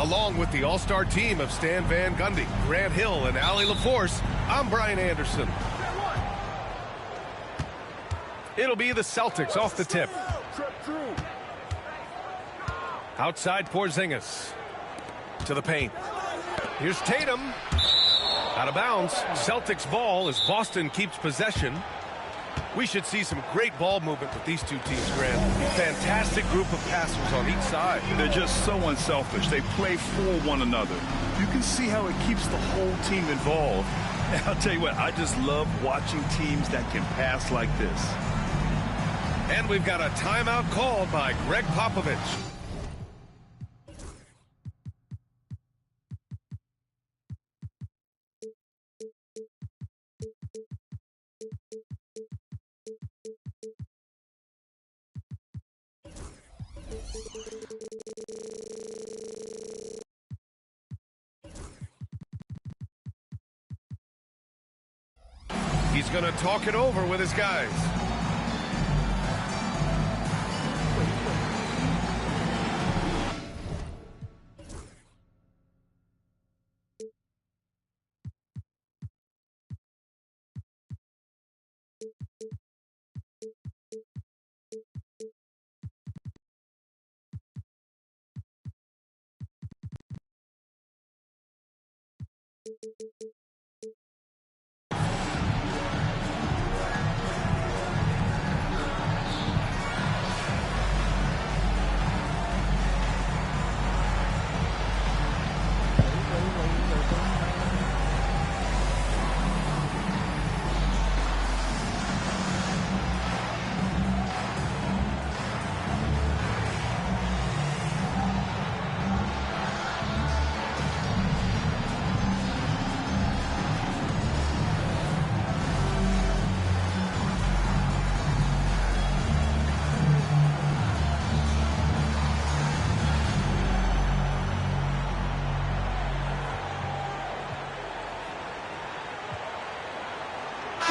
Along with the all-star team of Stan Van Gundy, Grant Hill, and Allie LaForce, I'm Brian Anderson. It'll be the Celtics off the tip. Outside Porzingis. To the paint. Here's Tatum. Out of bounds. Celtics ball as Boston keeps possession. We should see some great ball movement with these two teams, Grant. Fantastic group of passers on each side. They're just so unselfish. They play for one another. You can see how it keeps the whole team involved. And I'll tell you what, I just love watching teams that can pass like this. And we've got a timeout called by Greg Popovich. He's going to talk it over with his guys.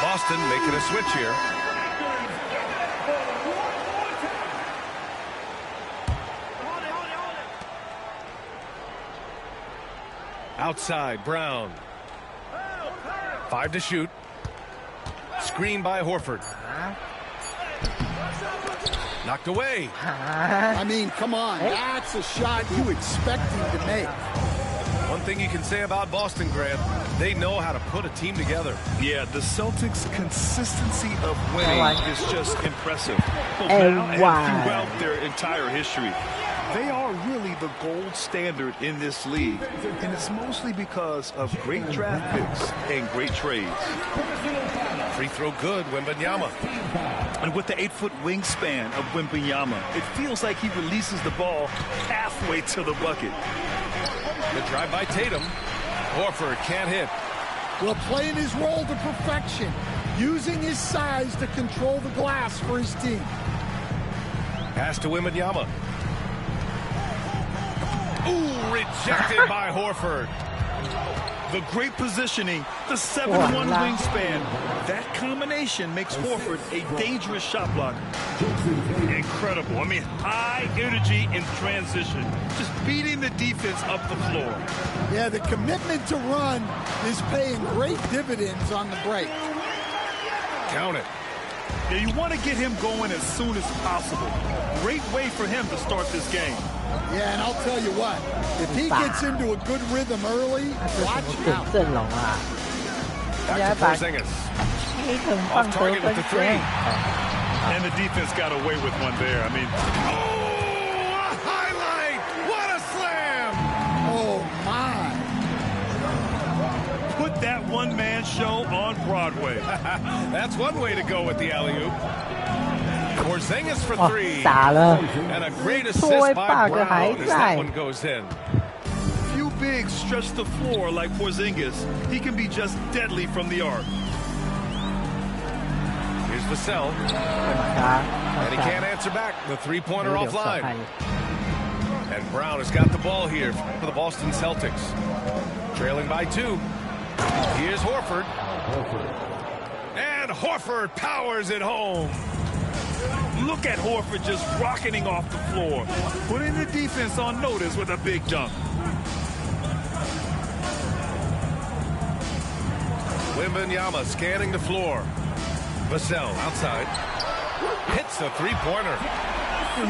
Boston making a switch here. Outside, Brown. 5 to shoot. Screen by Horford. Knocked away. I mean, come on. That's a shot you expect him to make. One thing you can say about Boston, Grant, they know how to put a team together. Yeah, the Celtics' consistency of winning is just impressive. Now and throughout their entire history. They are really the gold standard in this league, and it's mostly because of great draft picks and great trades. Free throw good, Wembanyama. And with the 8-foot wingspan of Wembanyama, it feels like he releases the ball halfway to the bucket. The drive by Tatum. Horford can't hit. Well, playing his role to perfection, using his size to control the glass for his team. Pass to Wembanyama. Ooh, rejected by Horford. The great positioning, the 7'1" wingspan. That combination makes Horford a dangerous shot blocker. Incredible. I mean, high energy in transition. Just beating the defense up the floor. Yeah, the commitment to run is paying great dividends on the break. Count it. Now, you want to get him going as soon as possible. Great way for him to start this game. Yeah, and I'll tell you what, if he gets into a good rhythm early, watch out. Back to Porzingis. Off target with the 3. And the defense got away with one there. I mean, oh, a highlight! What a slam! Oh, my. Put that one-man show on Broadway. That's one way to go with the alley-oop. Porzingis for 3. And a great assist by Brown as that one goes in. Few bigs stretch the floor like Porzingis. He can be just deadly from the arc. Here's Vassell. And he can't answer back. The three-pointer offline. And Brown has got the ball here for the Boston Celtics. Trailing by 2. Here's Horford. And Horford powers it home. Look at Horford just rocketing off the floor, putting the defense on notice with a big dunk. Wembanyama scanning the floor. Vassell outside. Hits a three-pointer.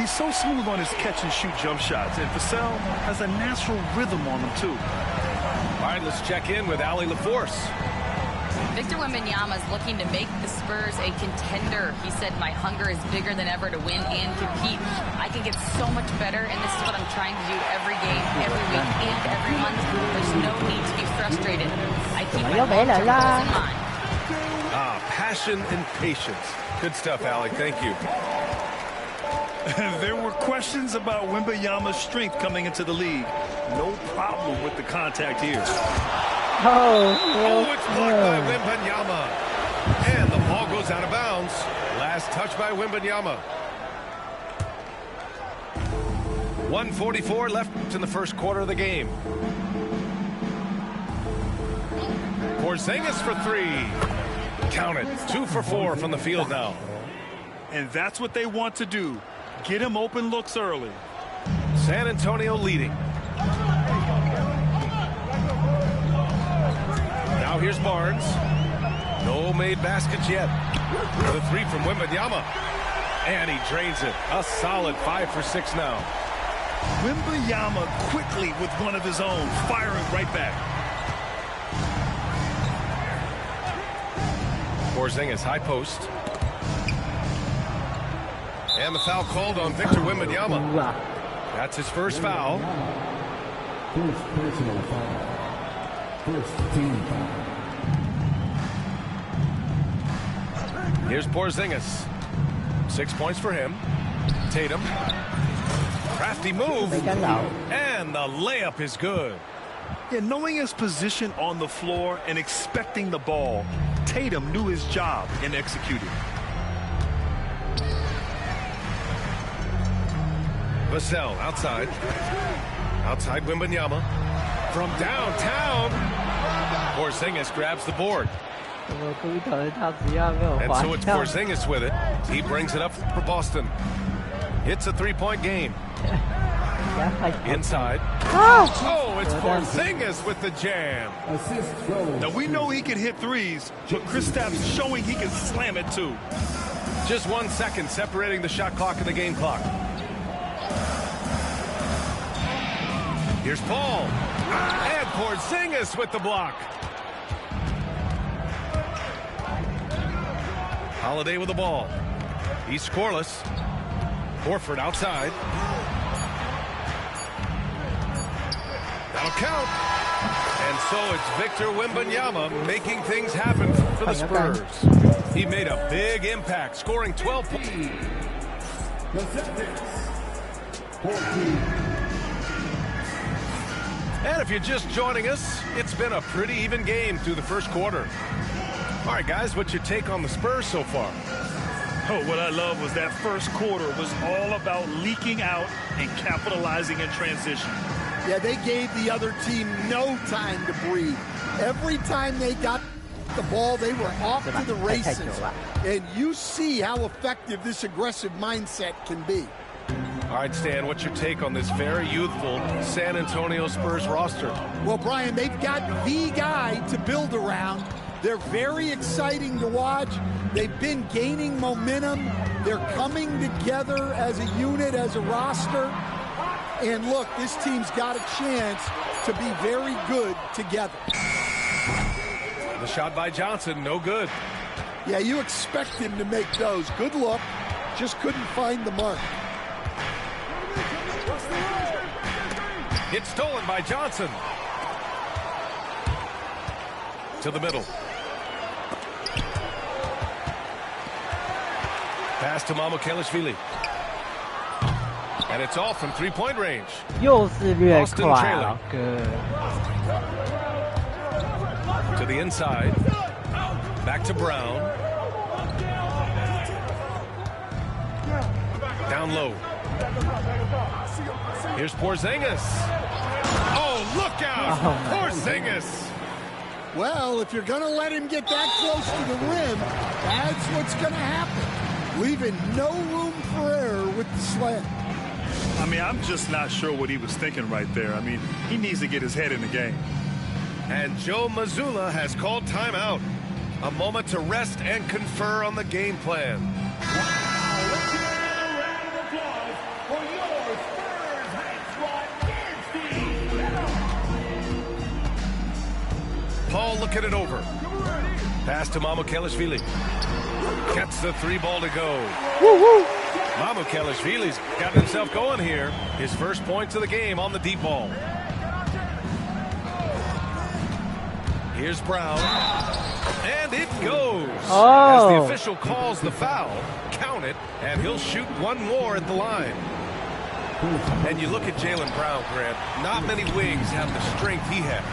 He's so smooth on his catch-and-shoot jump shots, and Vassell has a natural rhythm on him, too. All right, let's check in with Allie LaForce. Victor Wembanyama is looking to make the Spurs a contender. He said, my hunger is bigger than ever to win and compete. I can get so much better, and this is what I'm trying to do every game, every week, and every month. There's no need to be frustrated. I keep my long-term goals in mind. Passion and patience. Good stuff, Allie. Thank you. There were questions about Wembanyama's strength coming into the league. No problem with the contact here. Oh, it's blocked by Wembanyama. And the ball goes out of bounds. Last touch by Wembanyama. 1:44 left in the first quarter of the game. Porzingis for three. Count it. 2 for 4 from the field now. And that's what they want to do. Get him open looks early. San Antonio leading. Now here's Barnes. No made baskets yet. The three from Wembanyama. And he drains it. A solid 5 for 6 now. Wembanyama quickly with one of his own, firing right back. Porzingis, high post. And the foul called on Victor Wembanyama. That's his first foul. First personal foul. First team foul. Here's Porzingis. 6 points for him. Tatum. Crafty move. And the layup is good. Yeah, knowing his position on the floor and expecting the ball, Tatum knew his job in executing. Vassell outside. Outside Wembanyama. From downtown. Porzingis grabs the board. And so it's Porzingis with it. He brings it up for Boston. It's a three-point game. Inside. Oh, it's Porzingis with the jam. Now we know he can hit threes, but Kristaps showing he can slam it too. Just 1 second separating the shot clock and the game clock. Here's Paul. And Porzingis with the block. Holiday with the ball. He's scoreless. Horford outside. That'll count. And so it's Victor Wembanyama making things happen for the Spurs. He made a big impact, scoring 12 points. And if you're just joining us, it's been a pretty even game through the first quarter. All right, guys, what's your take on the Spurs so far? Oh, what I love was that first quarter was all about leaking out and capitalizing in transition. Yeah, they gave the other team no time to breathe. Every time they got the ball, they were off to the races. And you see how effective this aggressive mindset can be. All right, Stan, what's your take on this very youthful San Antonio Spurs roster? Well, Brian, they've got the guy to build around. They're very exciting to watch. They've been gaining momentum. They're coming together as a unit, as a roster. And look, this team's got a chance to be very good together. The shot by Johnson, no good. Yeah, you expect him to make those. Good look, just couldn't find the mark. It's stolen by Johnson. To the middle. Pass to Mamukelashvili. And it's all from three-point range. Boston trailing. To the inside. Back to Brown. Down low. Here's Porzingis. Oh, look out! Porzingis. Well, if you're going to let him get that close to the rim, that's what's going to happen. Leaving no room the sled. I mean, I'm just not sure what he was thinking right there. I mean, he needs to get his head in the game. And Joe Mazzulla has called timeout. A moment to rest and confer on the game plan. Paul looking it over. Pass to Mamukelashvili. Gets the 3-ball to go. Woo-hoo. Mamukelashvili's got himself going here. His first points of the game on the deep ball. Here's Brown. And it goes. As the official calls the foul, count it, and he'll shoot one more at the line. And you look at Jaylen Brown, Grant. Not many wings have the strength he has.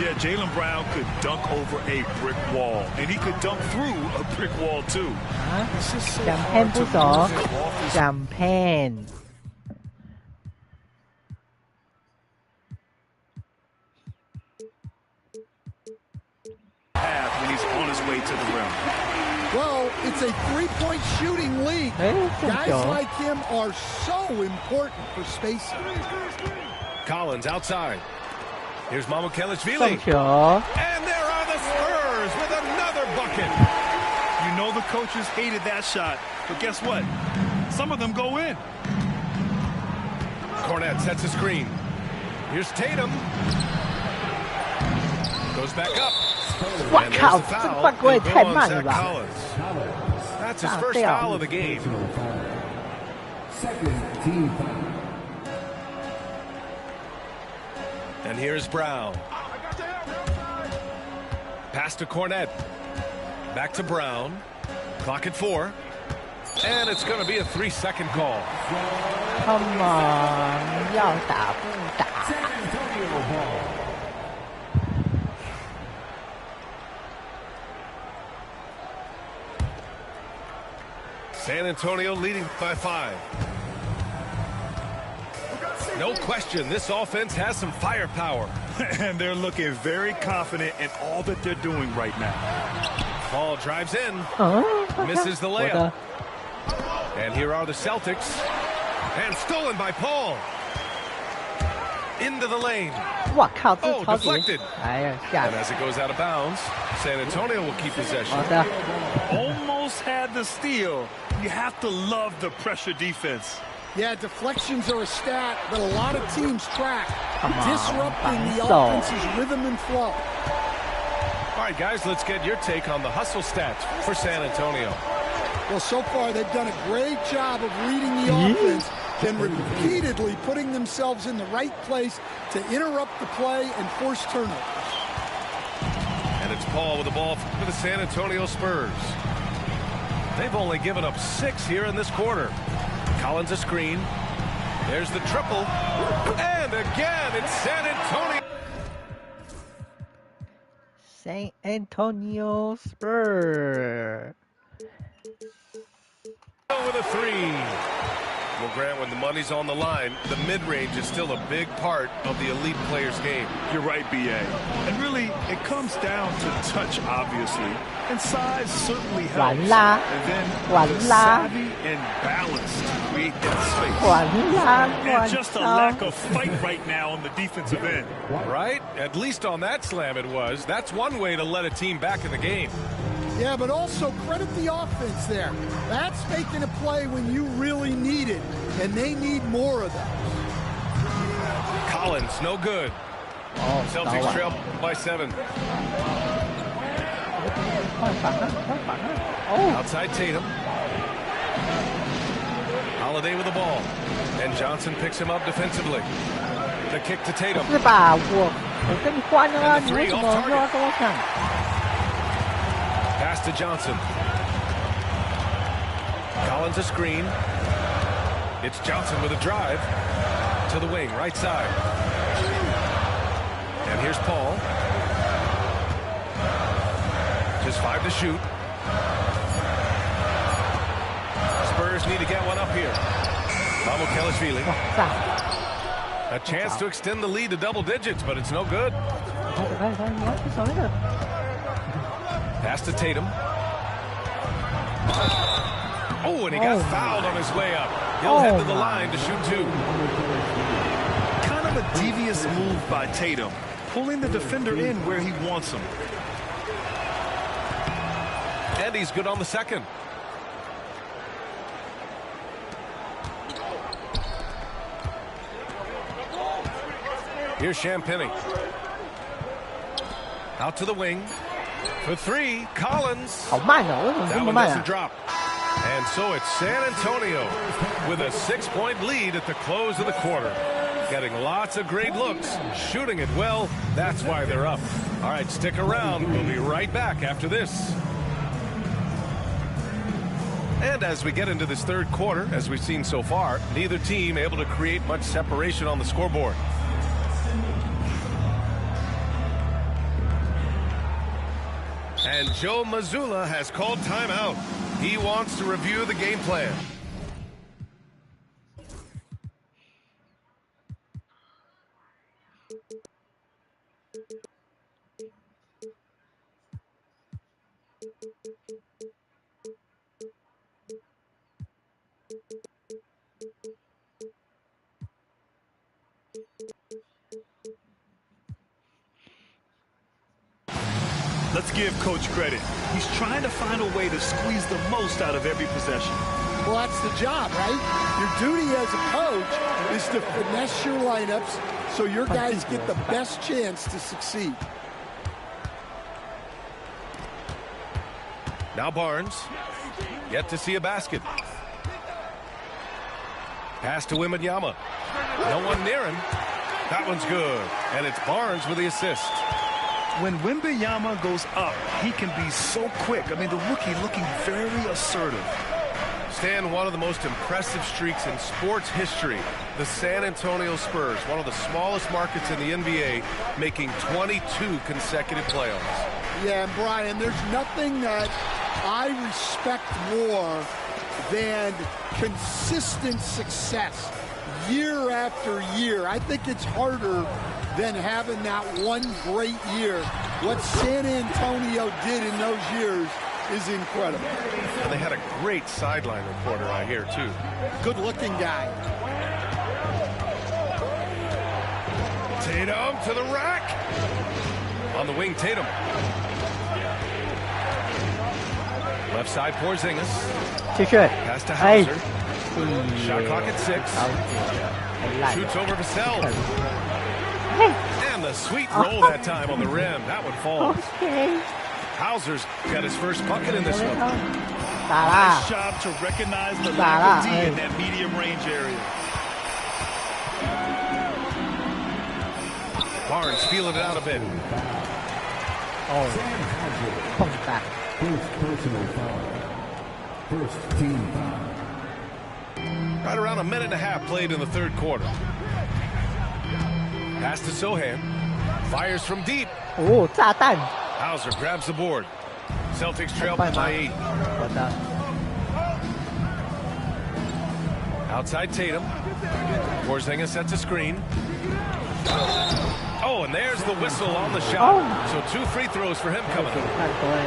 Yeah, Jaylen Brown could dunk over a brick wall, and he could dunk through a brick wall too. It's just so hard to move him off his... จำแพน when he's on his way to the rim. Well, it's a three-point shooting league. Guys like him are so important for spacing. Collins outside. Here's Mamukelashvili. 送球 And there are the Spurs with another bucket. You know the coaches hated that shot, but guess what? Some of them go in. Cornette sets a screen. Here's Tatum. Goes back up. 哇靠，这犯规也太慢了吧 That's his first foul of the game. Second team foul. And here's Brown. Pass to Cornette. Back to Brown. Clock at 4. And it's going to be a 3-second call. Come on 要打不打 San Antonio leading by 5. No question, this offense has some firepower. And they're looking very confident in all that they're doing right now. Paul drives in. Misses the layup. And here are the Celtics. And stolen by Paul. Into the lane. 哇靠，这超级 deflected. 哎呀，吓 And 人 as it goes out of bounds, San Antonio will keep possession. 好的 Almost had the steal. You have to love the pressure defense. Yeah, deflections are a stat that a lot of teams track, Come on, disrupting the so. offense's rhythm and flow. All right, guys, let's get your take on the hustle stats for San Antonio. Well, so far they've done a great job of reading the offense and repeatedly putting themselves in the right place to interrupt the play and force turnovers. And it's Paul with the ball for the San Antonio Spurs. They've only given up 6 here in this quarter. Collins a screen. There's the triple. And again, it's San Antonio. San Antonio Spurs With a 3. Well, Grant, when the money's on the line, the mid-range is still a big part of the elite player's game. You're right, B.A. And really, it comes down to touch, obviously. And size certainly helps. 完啦 And then 完 the 啦 savvy and balance to create that space. 完啦 And just a lack 完 of fight right now on the defensive end. Right? At least on that slam it was. That's one way to let a team back in the game. Yeah, but also credit the offense there. That's making a play when you really need it, and they need more of those. Collins, no good. Celtics trail by 7. 换反了换反了哦 Outside Tatum. Holiday with the ball. And Johnson picks him up defensively. The kick to Tatum. 是吧我跟你换了啊你为什么又要跟我抢 Pass to Johnson. Collins a screen. It's Johnson with a drive to the wing, right side. And here's Paul. Just 5 to shoot. Spurs need to get one up here. Mamukelashvili. 哇塞 A chance to extend the lead to double digits, but it's no good. 来你要去守那个 Pass to Tatum. Oh, and he got fouled on his way up. He'll head to the line to shoot 2. Kind of a devious move by Tatum, pulling the defender in where he wants him. And he's good on the second. Here's Champagny. Out to the wing. For 3, Collins. 好慢哦，为什么这 That 么 one 慢 doesn't 啊？ drop. And so it's San Antonio with a 6-point lead at the close of the quarter. Getting lots of great looks, shooting it well. That's why they're up. All right, stick around. We'll be right back after this. And as we get into this third quarter, as we've seen so far, neither team able to create much separation on the scoreboard. And Joe Mazzulla has called timeout. He wants to review the game plan. Let's give Coach credit. He's trying to find a way to squeeze the most out of every possession. Well, that's the job, right? Your duty as a coach is to finesse your lineups so your guys get the best chance to succeed. Now Barnes, yet to see a basket. Pass to Wembanyama. No one near him. That one's good. And it's Barnes with the assist. When Wembanyama goes up, he can be so quick. I mean, the rookie looking very assertive. Stan, one of the most impressive streaks in sports history. The San Antonio Spurs, one of the smallest markets in the NBA, making 22 consecutive playoffs. Yeah, and Brian, there's nothing that I respect more than consistent success year after year. I think it's harder than having that one great year. What San Antonio did in those years is incredible. And they had a great sideline reporter out here, too. Good-looking guy. Tatum to the rack. On the wing, Tatum. Left side, Porzingis. Pass to Hauser. Shot clock at 6. Shoots over Vassell. And the sweet roll that time on the rim. That one falls. Okay. Hauser's got his first bucket in this one. Nice job to recognize the lack of D in that medium range area. Barnes feeling it out a bit. Come back. First personal foul. First team foul. Right around a minute and a half played in the third quarter. Pass to Sohan. Fires from deep. 哦，炸弹！ Hauser grabs the board. Celtics trail by 8. 我的 Outside Tatum. Porzingis sets a screen. Oh, and there's the whistle on the shot. So 2 free throws for him coming up. 看多哎。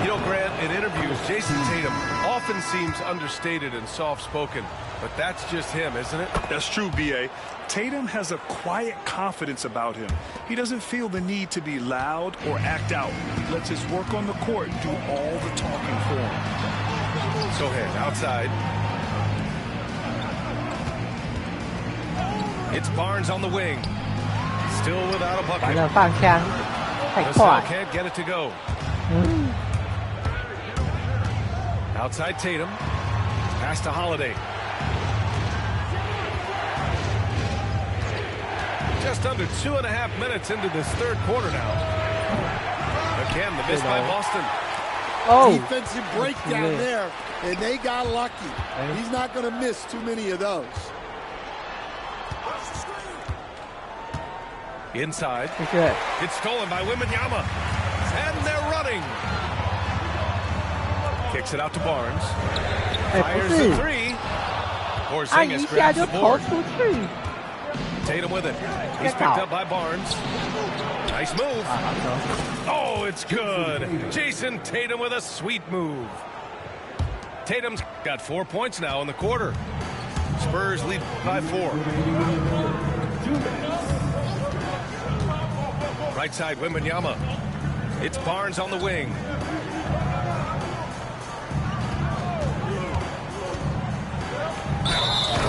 You know, Grant, in interviews, Jason Tatum often seems understated and soft-spoken, but that's just him, isn't it? That's true, B.A. Tatum has a quiet confidence about him. He doesn't feel the need to be loud or act out. He lets his work on the court do all the talking for him. Sohan outside. It's Barnes on the wing. Still without a 完 bucket. 了，放枪太 Vassell 快。 can't get it to go. Outside Tatum. Pass to Holiday. Just under 2.5 minutes into this third quarter now. Again, the miss by Boston. Defensive breakdown there, and they got lucky. He's not going to miss too many of those. Inside. 这是 It's stolen by Wembanyama. And they're running. Kicks it out to Barnes. 哎， Fires 不 the 是， three. 按一 Porzingis 下 grabs 就 the 投 board. 出去。 Tatum with it. He's picked up by Barnes. Nice move. Oh, it's good. Jason Tatum with a sweet move. Tatum's got 4 points now in the quarter. Spurs lead by 4. Right side, Wembanyama. It's Barnes on the wing.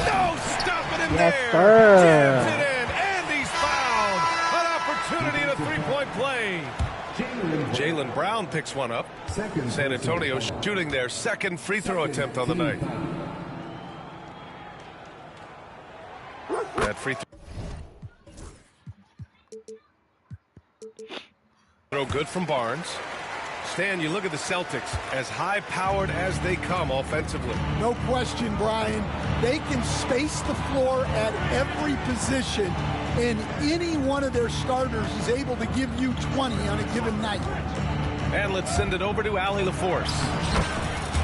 No, stopping him there. Jams it in, and he's fouled. An opportunity in a three-point play. Jaylen Brown picks one up. San Antonio shooting their second free throw attempt on the night. That free throw good from Barnes. Stan, you look at the Celtics, as high-powered as they come offensively. No question, Brian. They can space the floor at every position, and any one of their starters is able to give you 20 on a given night. And let's send it over to Allie LaForce.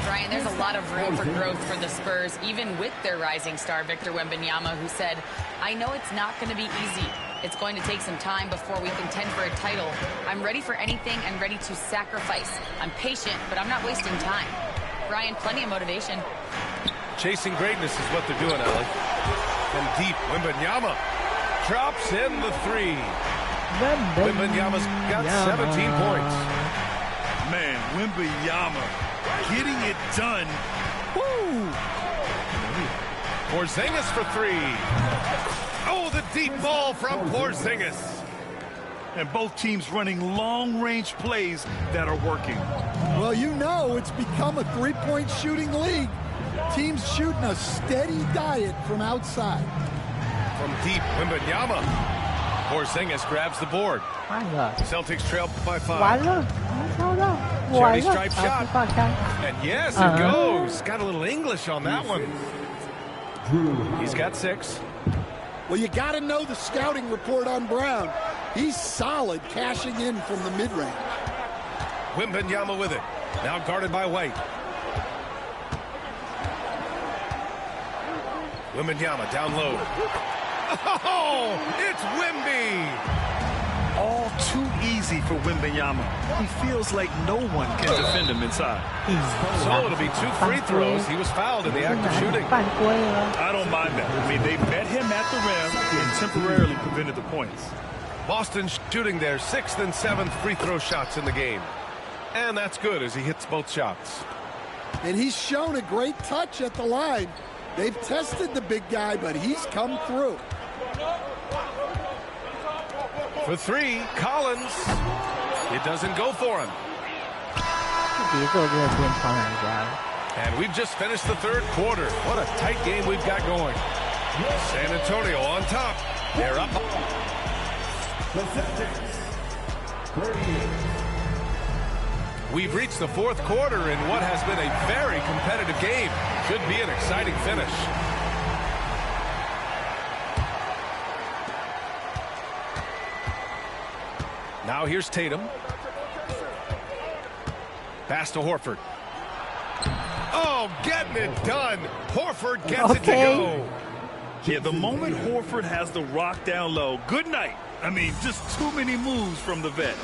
Brian, there's a lot of room for growth for the Spurs, even with their rising star, Victor Wembanyama, who said, I know it's not going to be easy. It's going to take some time before we contend for a title. I'm ready for anything and ready to sacrifice. I'm patient, but I'm not wasting time. Brian, plenty of motivation. Chasing greatness is what they're doing, Allie. From deep, Wembanyama drops in the three. Wembanyama's got 17 points. Man, Wembanyama getting it done. Woo! Porzingis for three. Oh, the deep ball from Porzingis. And both teams running long-range plays that are working. Well, you know it's become a three-point shooting league. Teams shooting a steady diet from outside. From deep, Wembanyama. Porzingis grabs the board. Celtics trail by 5. Charity stripe shot. And yes, it goes. Got a little English on that one. He's got 6. Well, you got to know the scouting report on Brown. He's solid cashing in from the mid-range. Wembanyama with it. Now guarded by White. Wembanyama down low. Oh, it's Wemby. All too easy for Wembanyama. He feels like no one can defend him inside. So it'll be 2 free throws. He was fouled in the act of shooting. I don't mind that. I mean, they met him at the rim and temporarily prevented the points. Boston shooting their 6th and 7th free throw shots in the game. And that's good as he hits both shots. And he's shown a great touch at the line. They've tested the big guy, but he's come through. For 3, Collins. It doesn't go for him. And we've just finished the third quarter. What a tight game we've got going. San Antonio on top. They're up. We've reached the fourth quarter in what has been a very competitive game. Should be an exciting finish. Now here's Tatum. Pass to Horford. Oh, getting it done. Horford gets it to go. Yeah, the moment Horford has the rock down low, good night. I mean, just too many moves from the vet.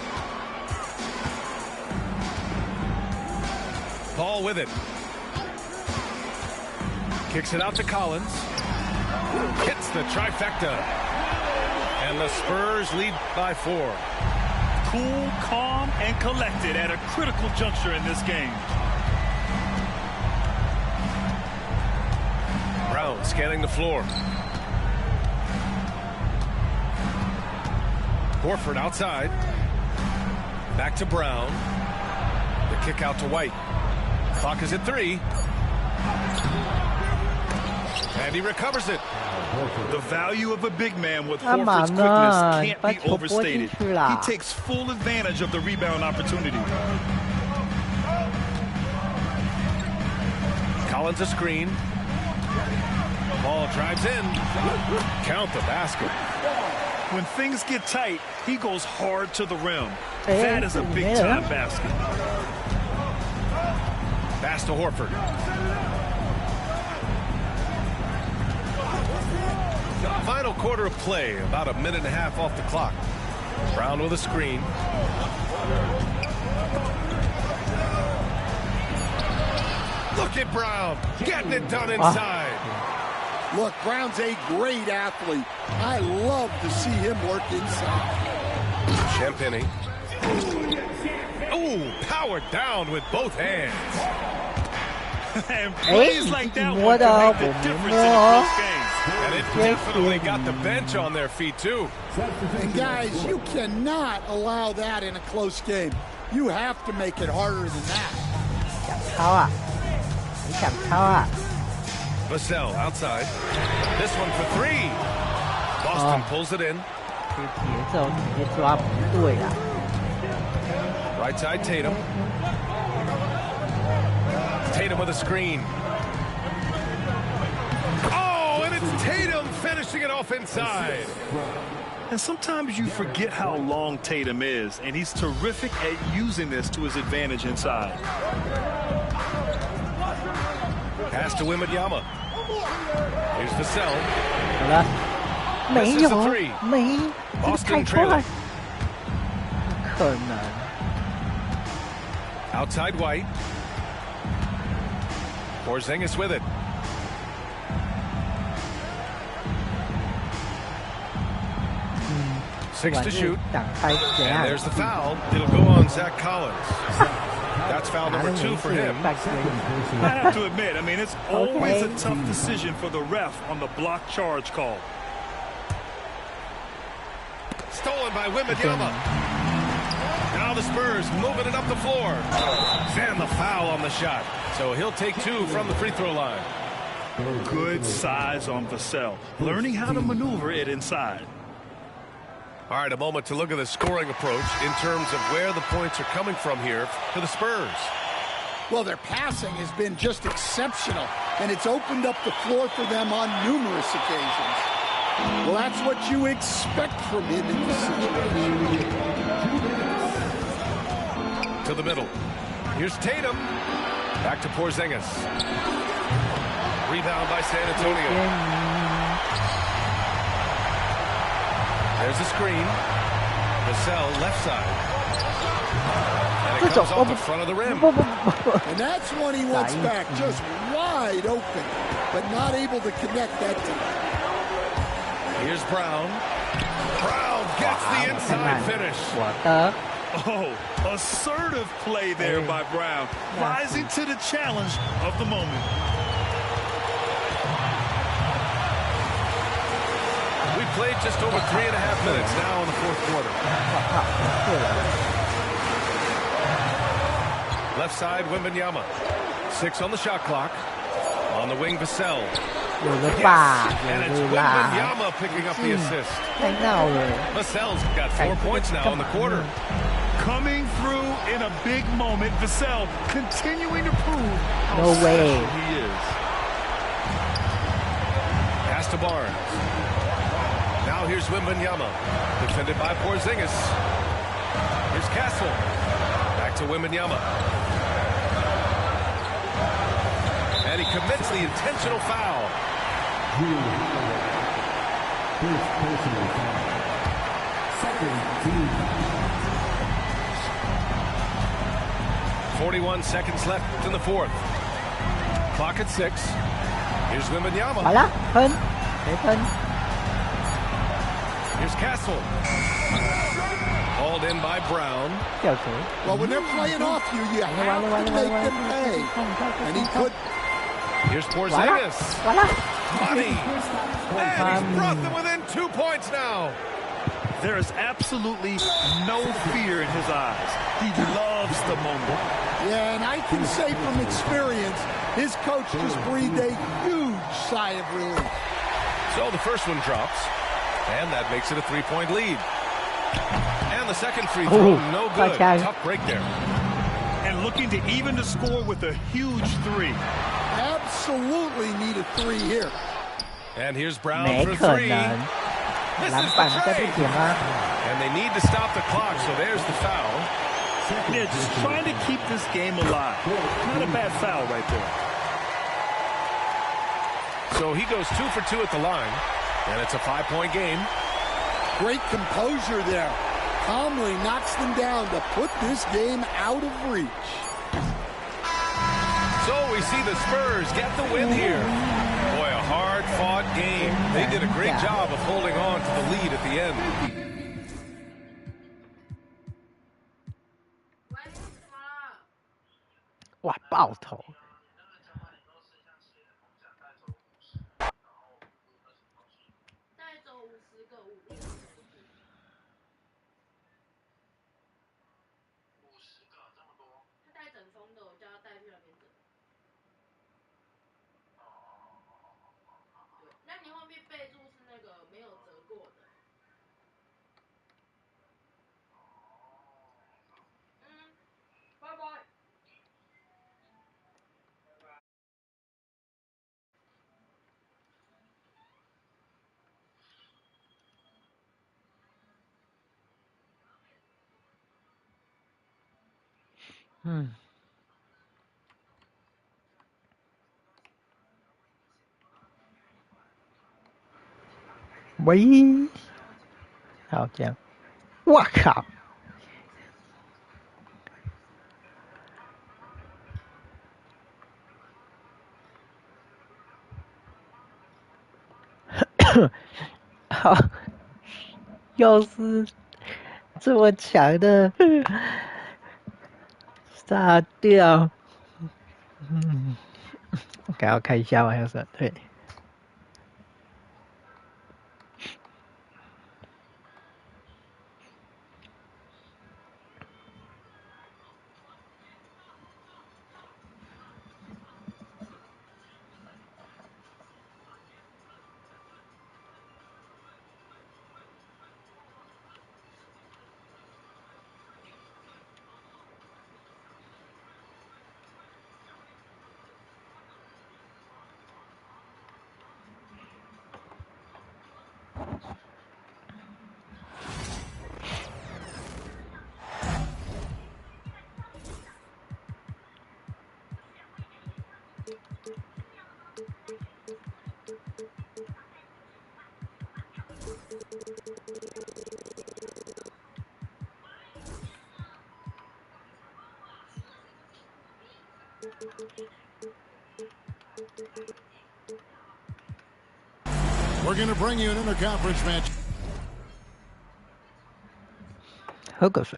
Ball with it. Kicks it out to Collins. Hits the trifecta. And the Spurs lead by 4. Cool, calm, and collected at a critical juncture in this game. Brown scanning the floor. Horford outside. Back to Brown. The kick out to White. Clock is at 3. And he recovers it. The value of a big man with Horford's quickness can't be overstated. He takes full advantage of the rebound opportunity. Collins a screen. Ball drives in. Count the basket. When things get tight, he goes hard to the rim. That is a big-time basket. Pass to Horford. Final quarter of play, about a minute and a half off the clock. Brown with a screen. Look at Brown getting it done inside. Look, Brown's a great athlete. I love to see him work inside. Champagny. Ooh, powered down with both hands. And plays like that one can make the difference in a close game. And it definitely got the bench on their feet, too. And guys, you cannot allow that in a close game. You have to make it harder than that. Vassell outside. This one for three. Boston pulls it in. Right side, Tatum. Tatum with a screen. Oh, and it's Tatum finishing it off inside. And sometimes you forget how long Tatum is, and he's terrific at using this to his advantage inside. Pass to Wembanyama. Here's Vassell. 好了，没有， Boston 太快， trailing. 不可能。 Outside White. Porzingis with it. Six to shoot. 挡开怎样 And there's the foul. It'll go on Zach Collins. That's foul number 2 for him. I have to admit, I mean, it's always a tough decision for the ref on the block charge call. Stolen by Wembanyama. Now the Spurs moving it up the floor. And the foul on the shot. So he'll take 2 from the free throw line. Good size on Vassell, learning how to maneuver it inside. All right, a moment to look at the scoring approach in terms of where the points are coming from here for the Spurs. Well, their passing has been just exceptional, and it's opened up the floor for them on numerous occasions. Well, that's what you expect from him in this situation. To the middle. Here's Tatum. Back to Porzingis. Rebound by San Antonio. There's a screen. Vassell left side. And it comes off the front of the rim. And that's one he wants back, just wide open, but not able to connect that time. Here's Brown. Brown gets the inside finish. 我的 Oh, assertive play there by Brown, rising to the challenge of the moment. We've played just over 3.5 minutes now in the fourth quarter. Left side, Wembanyama. 6 on the shot clock. On the wing, Vassell. 有了吧， And 有 it's 了啦， Wembanyama picking up the assist. 太闹了。 Vassell's got 4 points now in the quarter. Coming through in a big moment, Vassell continuing to prove how No way. special he is. Pass to Barnes. Now here's Wembanyama. Defended by Porzingis. Here's Castle. Back to Wembanyama. And he commits the intentional foul. First personal foul. Second team foul. 41 seconds left in the fourth. Clock at 6. Here's 好 Wembanyama. 了，喷，谁喷？ Here's Castle. Hauled in by Brown. 吊球。 Well, when they're playing off you, you have to make them pay. And he could. Here's 完了 Porzingis. 完了， Money. And he's brought them within 2 points now. There is absolutely no fear in his eyes. He loves the moment. Yeah, and I can say from experience, his coach just breathed a huge sigh of relief. So the first one drops. And that makes it a 3-point lead. And the second free throw, no good. Okay. Tough break there. And looking to even the score with a huge 3. Absolutely need a 3 here. And here's Brown 没 for 可 3. 能， This 篮 is 板 the 在不 trade. 点吗？ And they need to stop the clock, so there's the foul. Yeah, just trying to keep this game alive. Not a bad foul right there. So he goes 2 for 2 at the line. And it's a 5-point game. Great composure there. Calmly knocks them down to put this game out of reach. So we we see the Spurs get the win here. Boy, a hard-fought game. They did a great job of holding on to the lead at the end. 哇，爆头！喂，好这样，我靠！好，又是这么强的，杀掉。给我看一下吧，要是对。We're going to bring you an interconference match. 喝口水。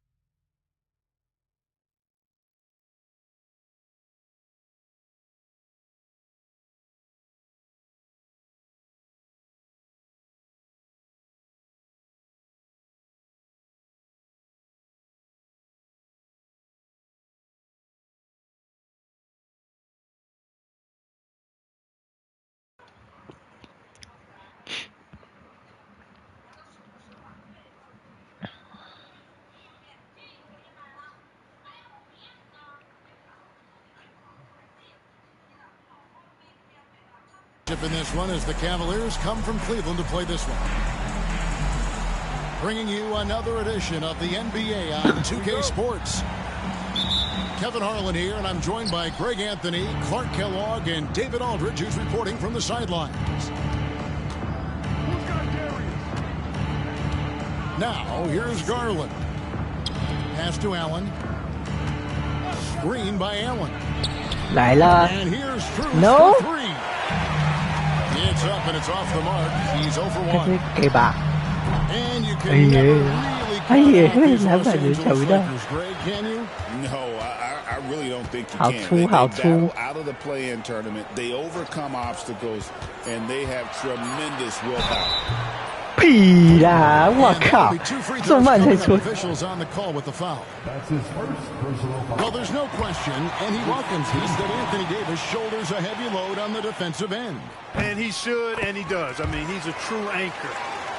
In this one as the Cavaliers come from Cleveland to play this one. Bringing you another edition of the NBA on 2K Sports. Kevin Harlan here, and I'm joined by Greg Anthony, Clark Kellogg, and David Aldridge, who's reporting from the sidelines. Now, here's Garland. Pass to Allen. Screen by Allen. 来了 And here's Strus No. for three. It's up and it's off the mark. He's over 这 one. 是给吧？ And you 哎 can 呀 never really 哎呀 count out these 篮 Los 板就 Angeles 抢不到。 Lakers, Greg, can you? No, I really don't think you 好 can. 粗 They 好粗 battle out of the play-in tournament. They overcome obstacles, and they have tremendous willpower. 屁啦！我 And that'll 靠 be two free， 这 throws 慢才 coming up. 出。 Officials on the call with the foul. That's his first personal foul. Well, there's no question, and he welcomes this, that Anthony Davis shoulders a heavy load on the defensive end. And he should, and he does. I mean, he's a true anchor.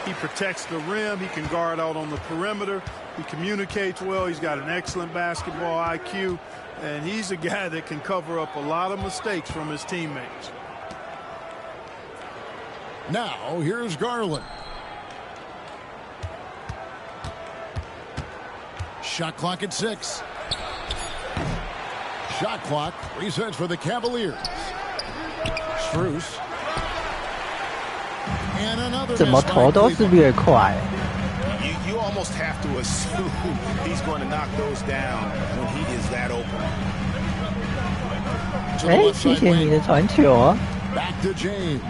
He protects the rim. He can guard out on the perimeter. He communicates well. He's got an excellent basketball IQ. And he's a guy that can cover up a lot of mistakes from his teammates. Now, here's Garland. Shot clock at 6. Shot clock resets for the Cavaliers. Strus. And another 怎么 miss by 投都是 Cleveland. 略快。 You almost have to assume he's going to knock those down when he is that open. 哎，谢谢你的传球。Back to James.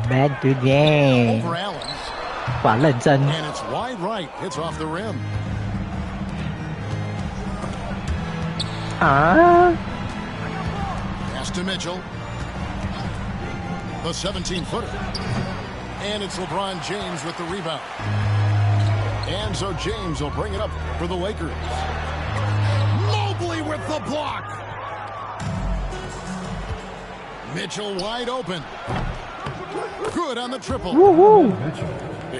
Back to James. Over Allen. 哇，认真。And it's wide right. It's off the rim. 啊 Pass to Mitchell. The 17-footer. And it's LeBron James with the rebound. And so James will bring it up for the Lakers. Mobley with the block. Mitchell wide open. Good on the triple. Woo-hoo.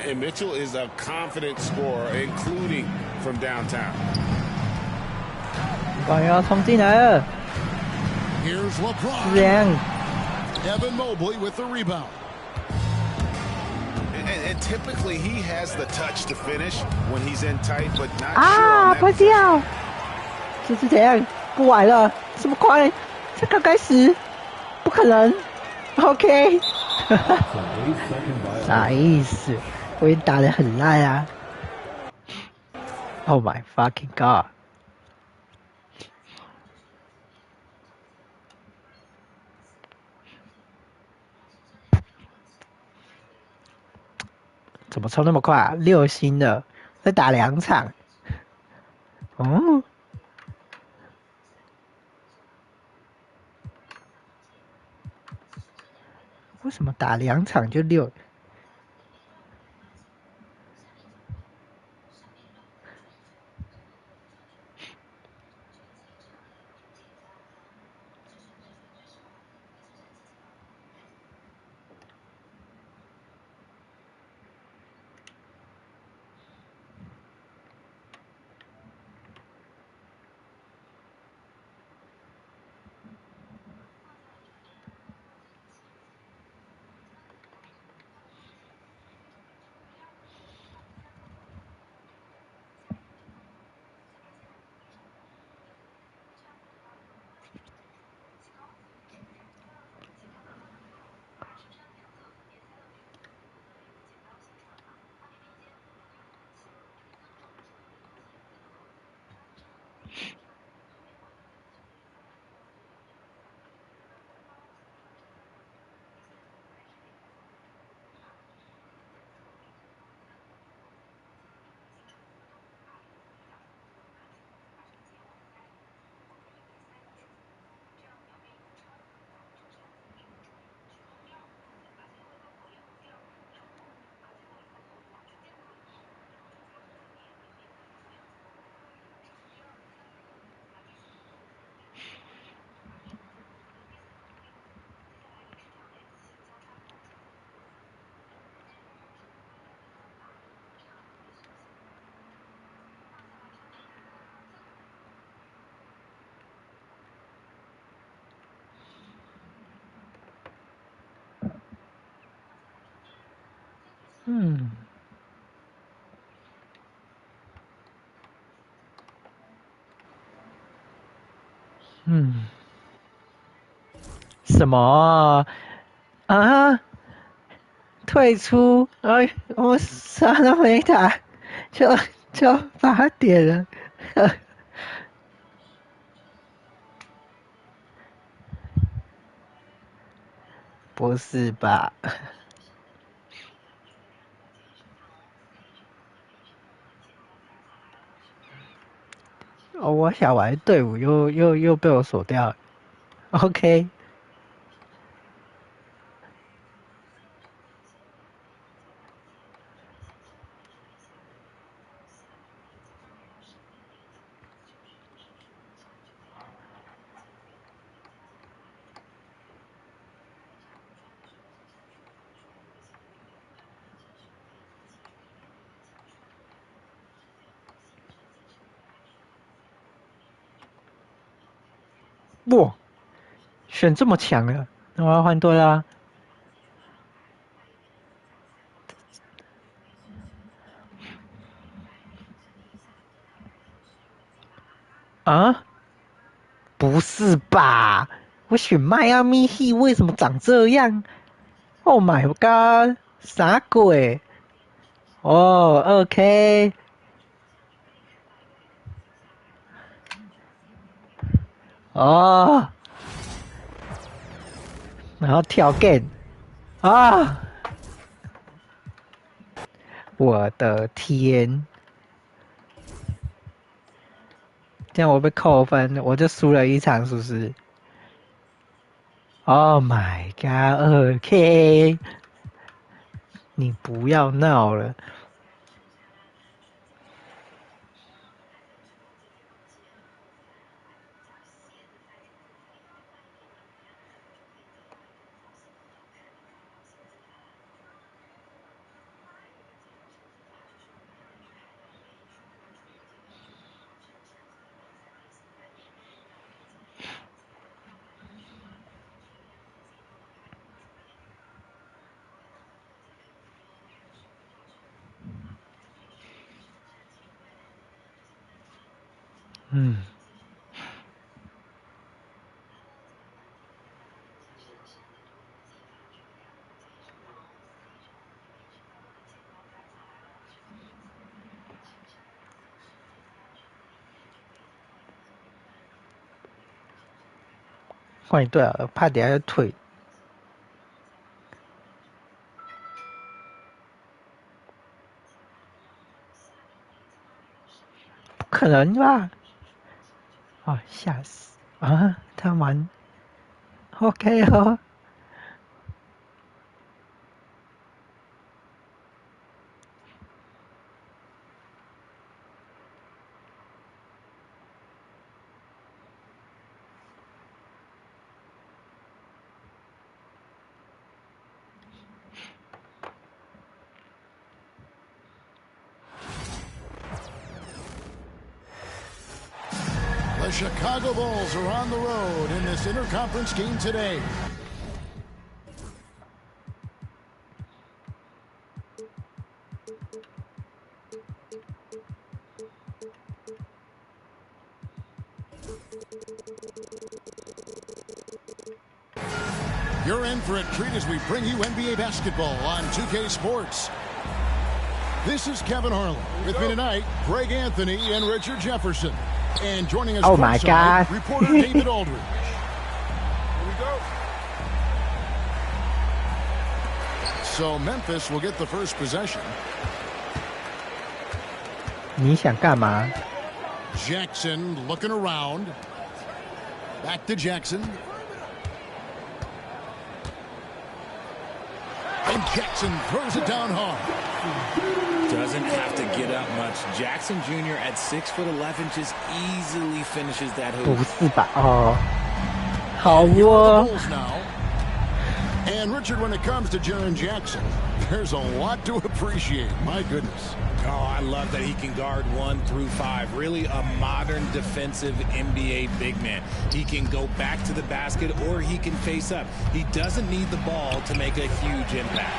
And Mitchell is a confident scorer, including from downtown. 光要冲进来了， Here's 是 LeBron. 这样。 Evan Mobley with the rebound. And typically he has the touch to finish when he's in tight, but not 啊， sure 快 on that. 掉！就是这样，不玩了，这么快，才刚开始，不可能。OK， 啥意思？我也打得很烂啊。Oh my fucking god！ 怎么冲那么快啊？6星了，再打2场。哦。为什么打2场就6？什么啊？退出？哎，我啥都没打，就8点了。不是吧？哦，我想玩队伍又被我锁掉了。OK。哇，选这么强了，那我要换队啦。啊？不是吧？我选迈阿密 Heat 为什么长这样 ？Oh my god！ 啥鬼？哦 ，OK。哦然后跳 game 啊！我的天！这样我被扣分，我就输了一场，是不是 ？Oh my god！ 2K， 你不要闹了。嗯，换一队啊，怕等下要退。不可能吧？哦，吓死啊！他玩 OK 哦。The Chicago Bulls are on the road in this interconference game today. You're in for a treat as we bring you NBA basketball on 2K Sports. This is Kevin Harlan. With me tonight, Greg Anthony and Richard Jefferson. And joining us, oh my God, reporter David Aldridge. Here we go. So Memphis will get the first possession. 你想干嘛 Jackson looking around. Back to Jackson. And Jackson throws it down hard. Doesn't have to get up much. Jackson Jr. at 6'11" just easily finishes that hoop. 不是吧？哦，好哦。 And Richard, when it comes to Jaren Jackson, there's a lot to appreciate. My goodness. Oh, I love that he can guard 1 through 5. Really a modern defensive NBA big man. He can go back to the basket or he can face up. He doesn't need the ball to make a huge impact.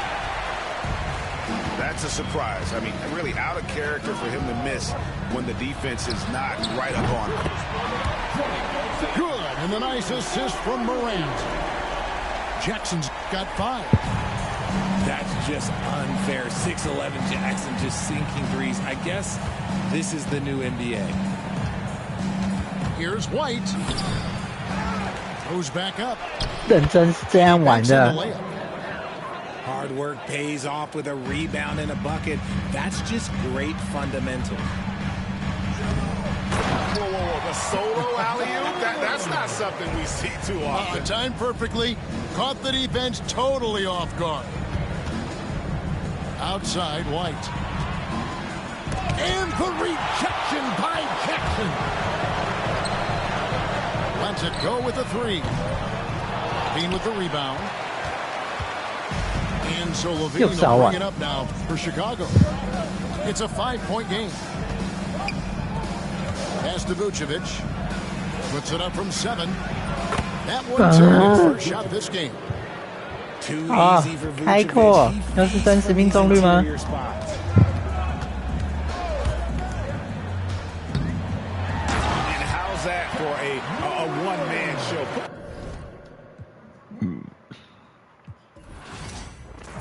That's a surprise. I mean, really out of character for him to miss when the defense is not right up on him. Good, and the nice assist from Morant. Jackson's got 5. That's just unfair. 6'11" Jackson just sinking threes. I guess this is the new NBA. Here's White. Goes back up. 认真是这样玩的。 Hard work pays off with a rebound and a bucket. That's just great fundamental. Whoa, whoa, whoa. The solo alley-oop? That's not something we see too often. Timed perfectly. Caught the defense totally off guard. Outside, White. And the rejection by Jackson. Lets it go with a 3. Levine with the rebound. And so Levine will bring it up now for Chicago. It's a 5-point game. Pass to Vucevic. Puts it up from 7. That one's his first shot this game. 啊，开阔，又是30命中率吗？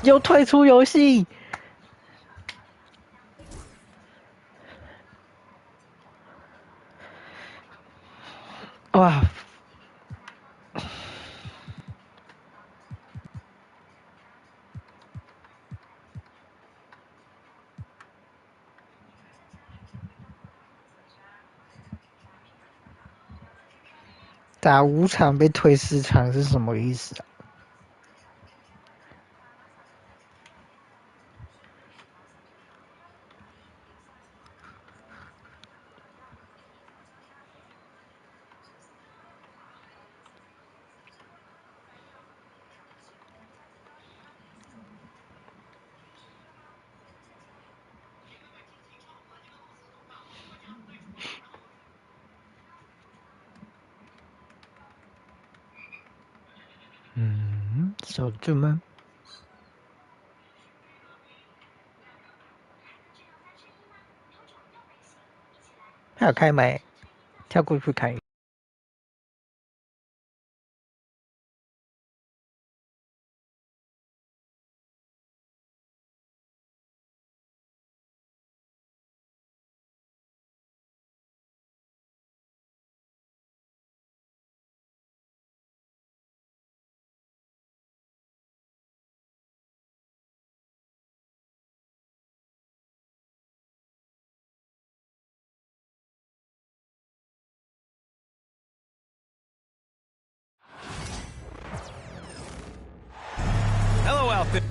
又退出游戏。哇！打5场被推4场是什么意思啊？守住吗？还有开麦，跳过去看。Hello out there.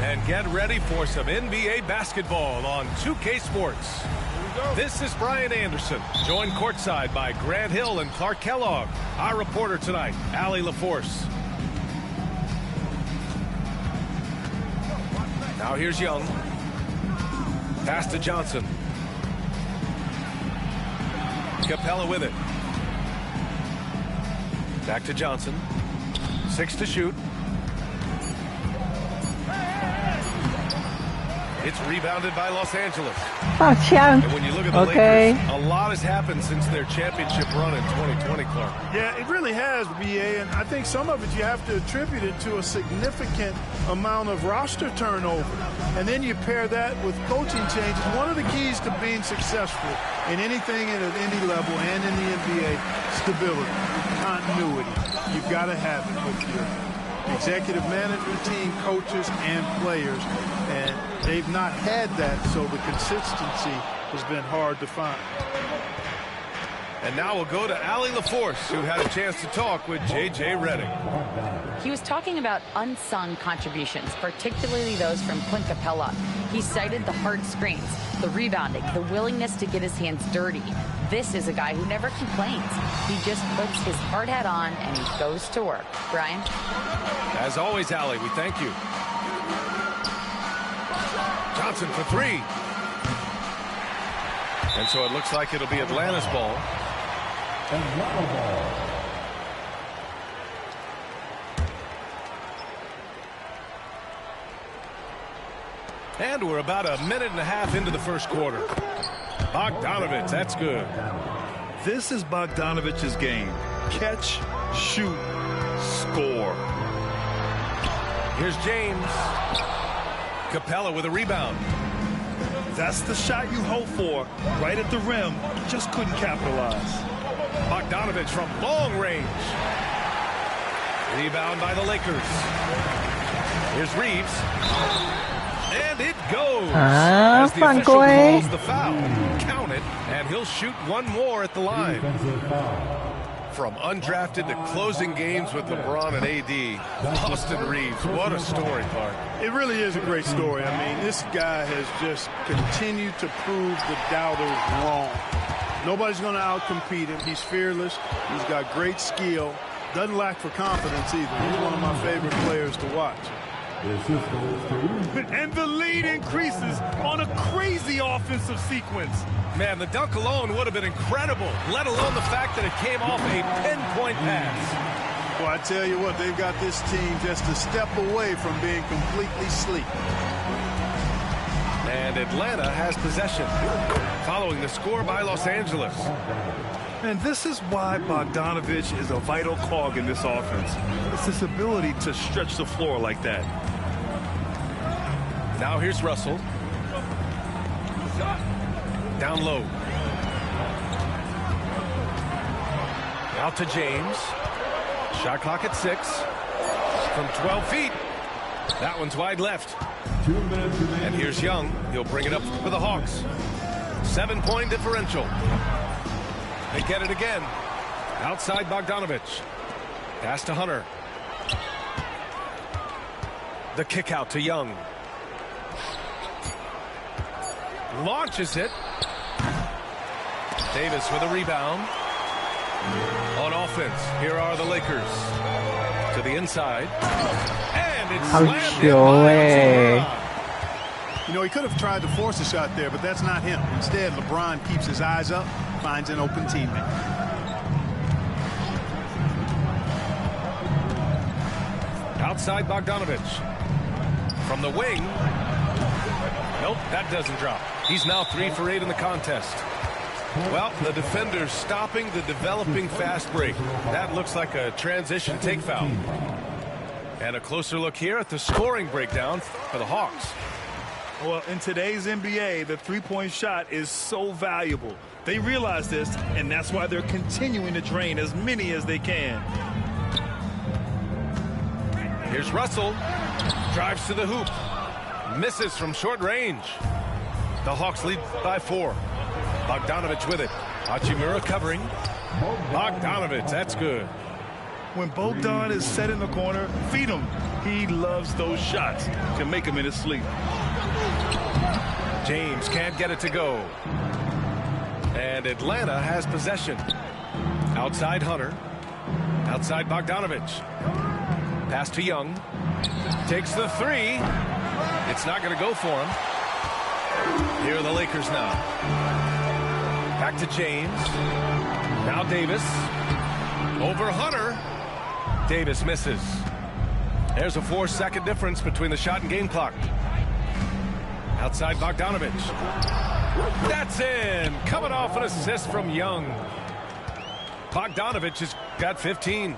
And get ready for some NBA basketball on 2K Sports. This is Brian Anderson, joined courtside by Grant Hill and Clark Kellogg. Our reporter tonight, Allie LaForce. Now here's Young. Pass to Johnson. Capella with it. Back to Johnson. 6 to shoot. It's rebounded by Los Angeles. And when you look at the Lakers, a lot has happened since their championship run in 2020, Clark. Yeah, it really has, BA, and I think some of it you have to attribute it to a significant amount of roster turnover. And then you pair that with coaching changes. One of the keys to being successful in anything at any level and in the NBA, stability, continuity. You've got to have it with your executive management team, coaches, and players. And they've not had that, so the consistency has been hard to find. And now we'll go to Allie LaForce, who had a chance to talk with J.J. Redick. He was talking about unsung contributions, particularly those from Clint Capella. He cited the hard screens, the rebounding, the willingness to get his hands dirty. This is a guy who never complains. He just puts his hard hat on and he goes to work. Brian? As always, Allie, we thank you. Johnson for 3. And so it looks like it'll be Atlanta's ball. Atlanta ball. And we're about a minute and a half into the first quarter. Bogdanovich, that's good. This is Bogdanovich's game. Catch, shoot, score. Here's James. Capella with a rebound. That's the shot you hope for. Right at the rim. Just couldn't capitalize. Bogdanovich from long range. Rebound by the Lakers. Here's Reeves. And it goes. As the official calls the foul. Count it, and he'll shoot one more at the line. From undrafted to closing games with LeBron and AD, Austin Reeves, what a story, Clark. It really is a great story. I mean, this guy has just continued to prove the doubters wrong. Nobody's going to outcompete him. He's fearless. He's got great skill. Doesn't lack for confidence either. He's one of my favorite players to watch. And the lead increases on a crazy offensive sequence. Man, the dunk alone would have been incredible, let alone the fact that it came off a pinpoint pass. Well, I tell you what, they've got this team just a step away from being completely asleep. And Atlanta has possession, following the score by Los Angeles. And this is why Bogdanovich is a vital cog in this offense. It's his ability to stretch the floor like that. Now here's Russell. Down low. Out to James. Shot clock at 6. From 12 feet. That one's wide left. 2 minutes remaining. And here's Young. He'll bring it up for the Hawks. 7-point differential. They get it again. Outside Bogdanovich. Pass to Hunter. The kick out to Young. Launches it. Davis with a rebound. On offense, here are the Lakers. To the inside. And it's slammed in by You know, he could have tried to force a shot there, but that's not him. Instead, LeBron keeps his eyes up, finds an open teammate. Outside Bogdanovich. From the wing. Nope, that doesn't drop. He's now 3 for 8 in the contest. Well, the defender's stopping the developing fast break. That looks like a transition take foul. And a closer look here at the scoring breakdown for the Hawks. Well, in today's NBA, the three-point shot is so valuable. They realize this, and that's why they're continuing to drain as many as they can. Here's Russell. Drives to the hoop. Misses from short range. The Hawks lead by 4. Bogdanovich with it. Hachimura covering. Bogdanovich, that's good. When Bogdan is set in the corner, feed him. He loves those shots. Can make him in his sleep. James can't get it to go. And Atlanta has possession. Outside Hunter. Outside Bogdanovich. Pass to Young. Takes the 3. It's not going to go for him. Here are the Lakers now. Back to James. Now Davis. Over Hunter. Davis misses. There's a 4-second difference between the shot and game clock. Outside Bogdanovich. That's in. Coming off an assist from Young. Bogdanovich has got 15.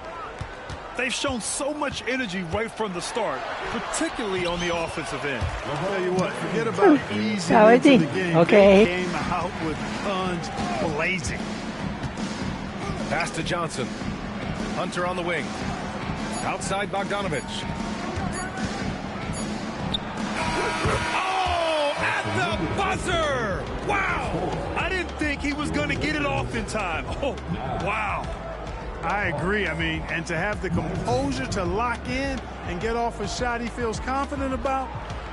They've shown so much energy right from the start, particularly on the offensive end. I'll tell you what, forget about easy into the game. Okay. They came out with guns blazing. Pass to Johnson. Hunter on the wing. Outside Bogdanovich. Oh, at the buzzer! Wow! I didn't think he was going to get it off in time. Oh, wow. I agree. I mean, and to have the composure to lock in and get off a shot he feels confident about,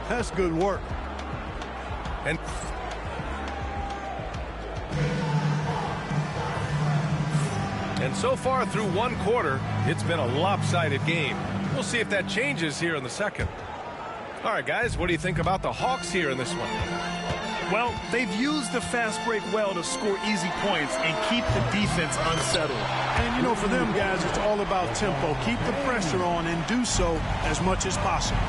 that's good work. And so far through one quarter, it's been a lopsided game. We'll see if that changes here in the second. All right, guys, what do you think about the Hawks here in this one? Well, they've used the fast break well to score easy points and keep the defense unsettled. And, you know, for them guys, it's all about tempo. Keep the pressure on and do so as much as possible.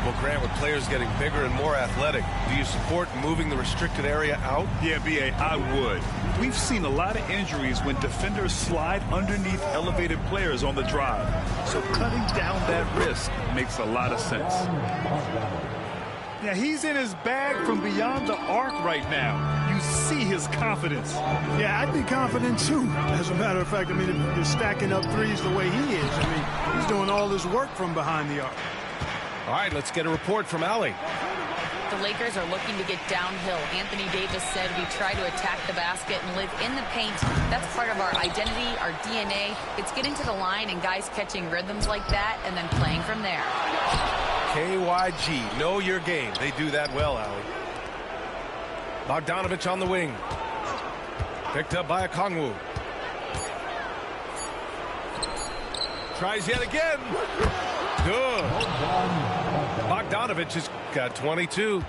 Well, Grant, with players getting bigger and more athletic, do you support moving the restricted area out? Yeah, B.A., I would. We've seen a lot of injuries when defenders slide underneath elevated players on the drive. So cutting down that risk makes a lot of sense. Yeah, he's in his bag from beyond the arc right now. You see his confidence. Yeah, I'd be confident too. As a matter of fact, I mean, if you're stacking up threes the way he is, I mean, he's doing all this work from behind the arc. All right, let's get a report from Allie. The Lakers are looking to get downhill. Anthony Davis said we try to attack the basket and live in the paint. That's part of our identity, our DNA. It's getting to the line and guys catching rhythms like that and then playing from there. KYG, know your game. They do that well, Allie. Bogdanovich on the wing. Picked up by Okongwu. Tries yet again. Good. Bogdanovich has got 22.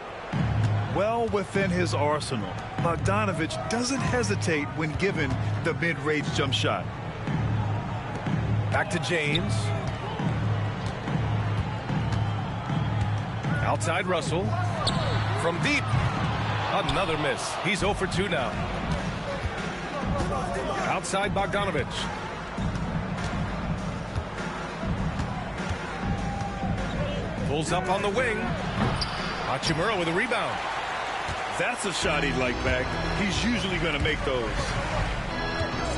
Well within his arsenal. Bogdanovich doesn't hesitate when given the mid-range jump shot. Back to James. Outside Russell. From deep. Another miss. He's 0 for 2 now. Outside Bogdanovich. Pulls up on the wing. Hachimura with a rebound. That's a shot he'd like back. He's usually going to make those.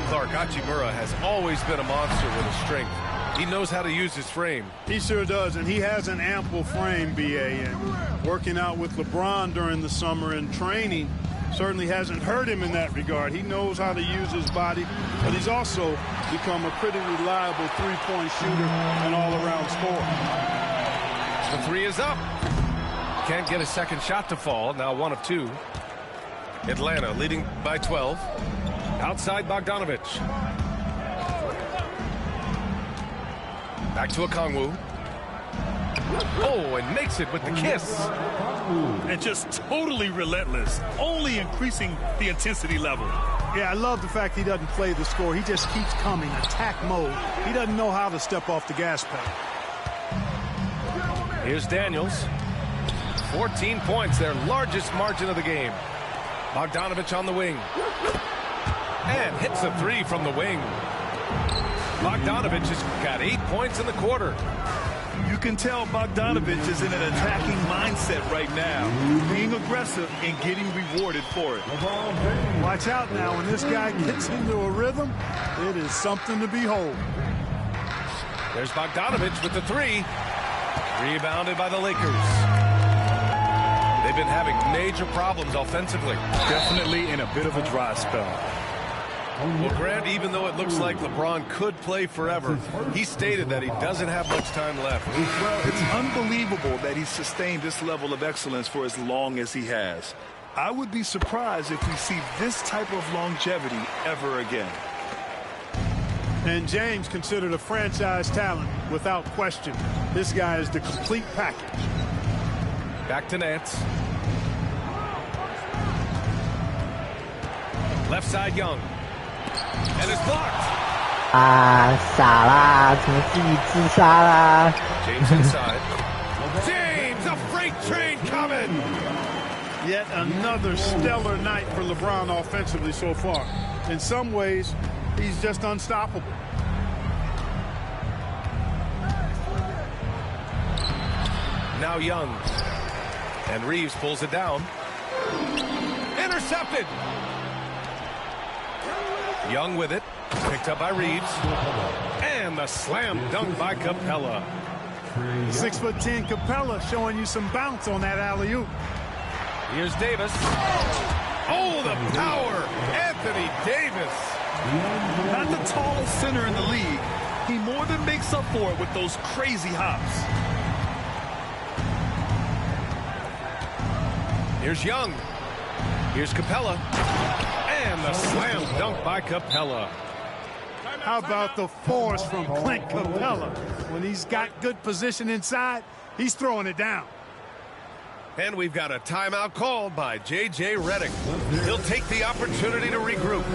Clark, Hachimura has always been a monster with his strength. He knows how to use his frame. He sure does, and he has an ample frame, B.A. And working out with LeBron during the summer and training certainly hasn't hurt him in that regard. He knows how to use his body, but he's also become a pretty reliable three-point shooter and all-around scorer. The three is up. Can't get a second shot to fall. Now 1 of 2. Atlanta leading by 12. Outside Bogdanovich. Back to Okongwu. Oh, and makes it with the kiss. And just totally relentless, only increasing the intensity level. Yeah, I love the fact he doesn't play the score. He just keeps coming, attack mode. He doesn't know how to step off the gas pedal. Here's Daniels. 14 points, their largest margin of the game. Bogdanovich on the wing. And hits a three from the wing. Bogdanovich has got 8 points in the quarter. You can tell Bogdanovich is in an attacking mindset right now, being aggressive and getting rewarded for it. Watch out now, when this guy gets into a rhythm, it is something to behold. There's Bogdanovich with the three. Rebounded by the Lakers. They've been having major problems offensively. Definitely in a bit of a dry spell. Well, Grant, even though it looks like LeBron could play forever, he stated that he doesn't have much time left. Well, it's unbelievable that he's sustained this level of excellence for as long as he has. I would be surprised if we see this type of longevity ever again. And James considered a franchise talent without question. This guy is the complete package. Back to Nance. Left side Young. And it's blocked. 傻啦，怎么自己自杀啦 James inside. James, a freight train coming. Yet another stellar night for LeBron offensively so far. In some ways, he's just unstoppable. Now Young. And Reeves pulls it down. Intercepted. Young with it. Picked up by Reeves. And the slam dunk by Capella. 6'10" Capella showing you some bounce on that alley-oop. Here's Davis. Oh, the power. Anthony Davis. Not the tallest center in the league. He more than makes up for it with those crazy hops. Here's Young. Here's Capella. And the slam dunk by Capella. How about the force from Clint Capella? When he's got good position inside, he's throwing it down. And we've got a timeout called by J.J. Redick. He'll take the opportunity to regroup.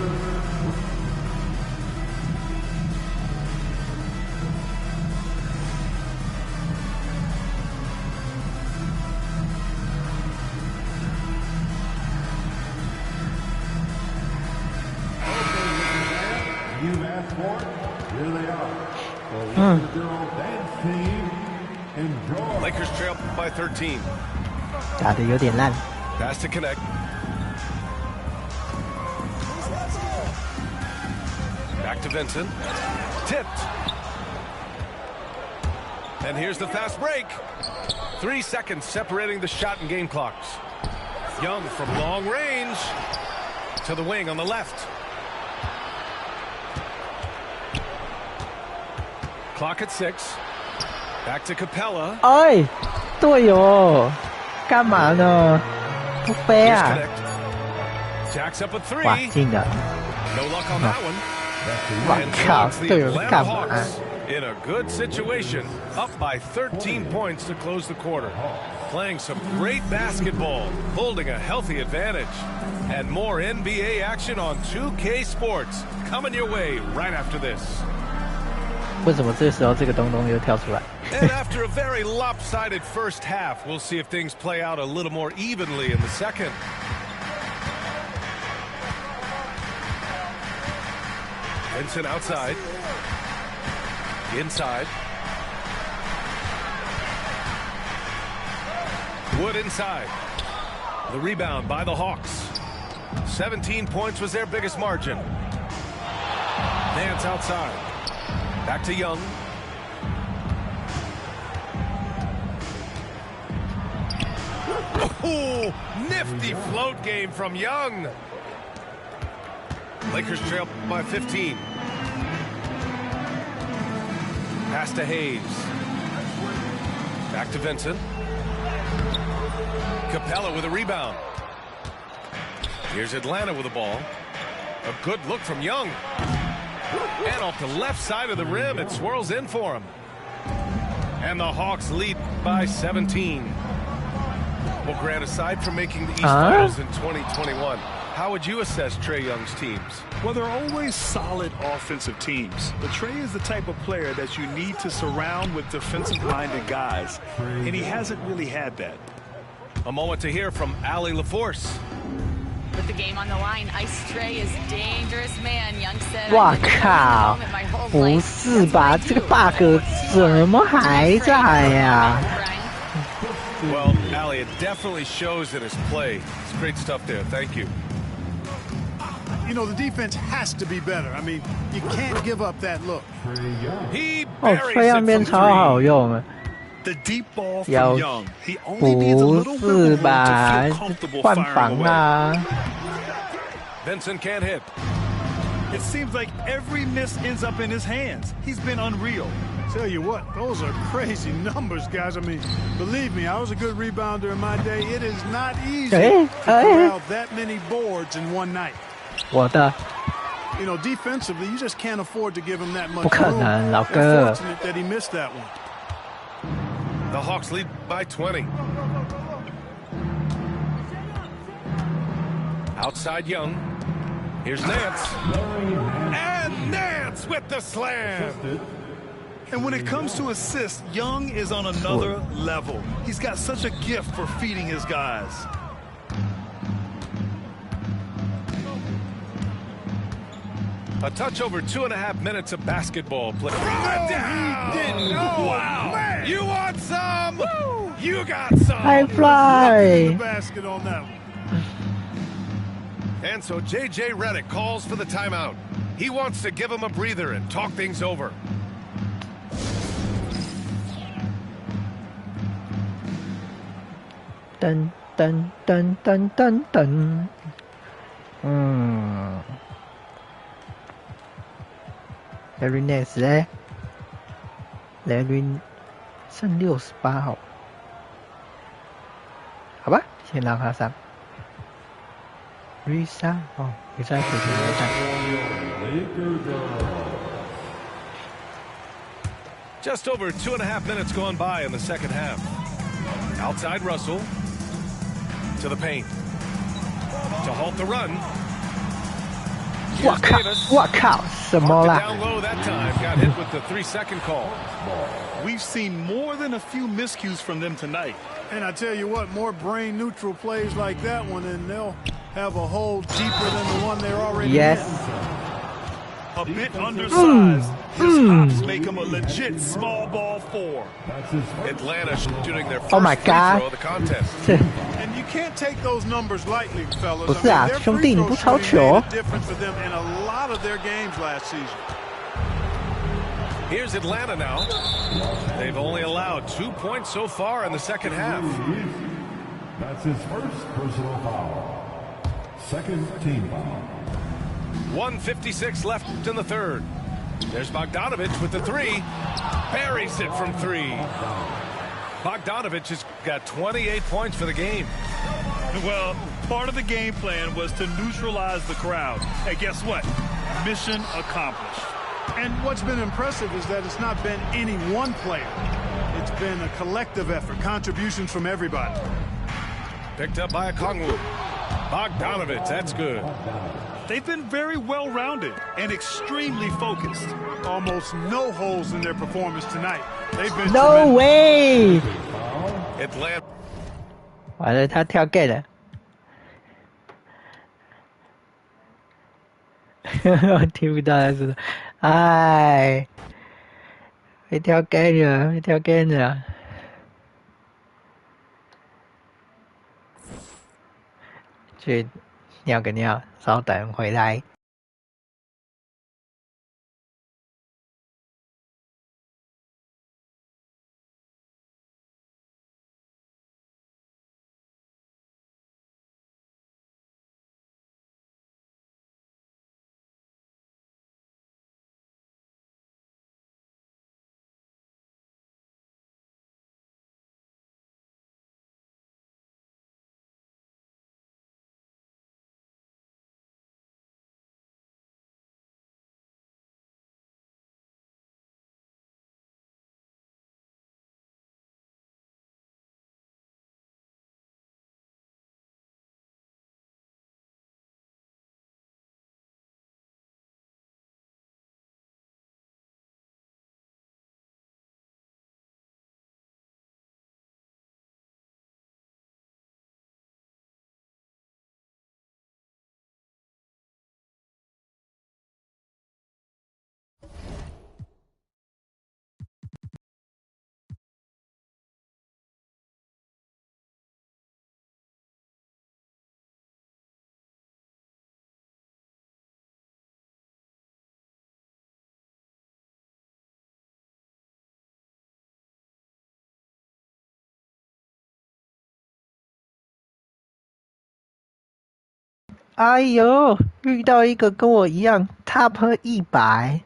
You've asked for it. Here they are. The girl dance team. Enjoy. Lakers trail by 13. 打得有点烂。 Pass to connect. Back to Vincent. Tipped. And here's the fast break. 3 seconds separating the shot and game clocks. Young from long range to the wing on the left. Clock at 6. Back to Capella. 哎，队友，干嘛呢？不飞啊！ Jacks up a 3. 哇，进的！ No luck on that one. 哇 And 靠， the 队友 Atlanta 干嘛？ Hawks in a good situation, up by 13 points to close the quarter. Playing some great basketball, holding a healthy advantage. And more NBA action on 2K Sports coming your way right after this. 为什么这时候这个东东又跳出来？ And after a very lopsided first half, we'll see if things play out a little more evenly in the second. Vincent outside. Inside. Wood inside. The rebound by the Hawks. 17 points was their biggest margin. Nance outside. Back to Young. Oh, nifty float game from Young. Lakers trail by 15. Pass to Hayes. Back to Vincent. Capella with a rebound. Here's Atlanta with the ball. A good look from Young. And off the left side of the rim, it swirls in for him. And the Hawks lead by 17. Well, Grant, aside from making the East Finals in 2021, how would you assess Trae Young's teams? Well, they're always solid offensive teams. But Trae is the type of player that you need to surround with defensive-minded guys. And he hasn't really had that. A moment to hear from Allie LaForce. With the game on the line, Ice Trae is dangerous man. Young said, 哇靠！不是吧？这个 bug 怎么还在呀？Well, Allie, it definitely shows in his play. It's great stuff there. Thank you. You know, the defense has to be better. I mean, you can't give up that look. He 哦，吹样边超好用啊！ The deep ball from Young. He only needs a little bit of room to feel comfortable firing away. Vincent can't hit. It seems like every miss ends up in his hands. He's been unreal. Tell you what, those are crazy numbers, guys. I mean, believe me, I was a good rebounder in my day. It is not easy to corral that many boards in one night. 我的。 You know, defensively, you just can't afford to give him that much 不可能，老哥。 Unfortunate that he missed that one. The Hawks lead by 20. Outside Young. Here's Nance. And Nance with the slam. And when it comes to assists, Young is on another level. He's got such a gift for feeding his guys. A touch over 2.5 minutes of basketball play. Wow. Man. You want some? Woo. You got some. High fly. The basket on that one. And so J.J. Redick calls for the timeout. He wants to give him a breather and talk things over. Dun dun dun dun dun dun. Very nice 嘞 ，Larry 剩68号，好吧，先让他上。Risa 哦，你在水平来看。Just over 2.5 minutes gone by in the second half. Outside Russell to the paint to halt the run. 我靠！我靠！什么啦 ？Down low that time, got hit with the 3-second call. We've seen more than a few miscues from them tonight. And I tell you what, more brain neutral plays like that one, and they'll have a hole deeper than the one they're already in. A bit undersized. His hops make him a legit small ball 4. Atlanta shooting their first oh my free God. throw of the contest. And you can't take those numbers lightly, fellas. 不是啊，兄弟，你不抄球。 difference for them in a lot of their games last season. Here's Atlanta now. They've only allowed 2 points so far in the second half. That's his first personal foul. Second team foul. 1:56 left in the third. There's Bogdanovich with the 3. Buries it from 3. Bogdanovich has got 28 points for the game. Well, part of the game plan was to neutralize the crowd. And guess what? Mission accomplished. And what's been impressive is that it's not been any one player. It's been a collective effort, contributions from everybody. Picked up by a Kongwu. Bogdanovich, that's good. They've been very well-rounded and extremely focused. Almost no holes in their performance tonight. They've been No way! Atlanta. 完了，他跳 gay 了。我听不到他说，哎，会跳 gay 了，会跳 gay 了。去尿个尿，稍等回来。哎呦，遇到一个跟我一样 Top 100，Top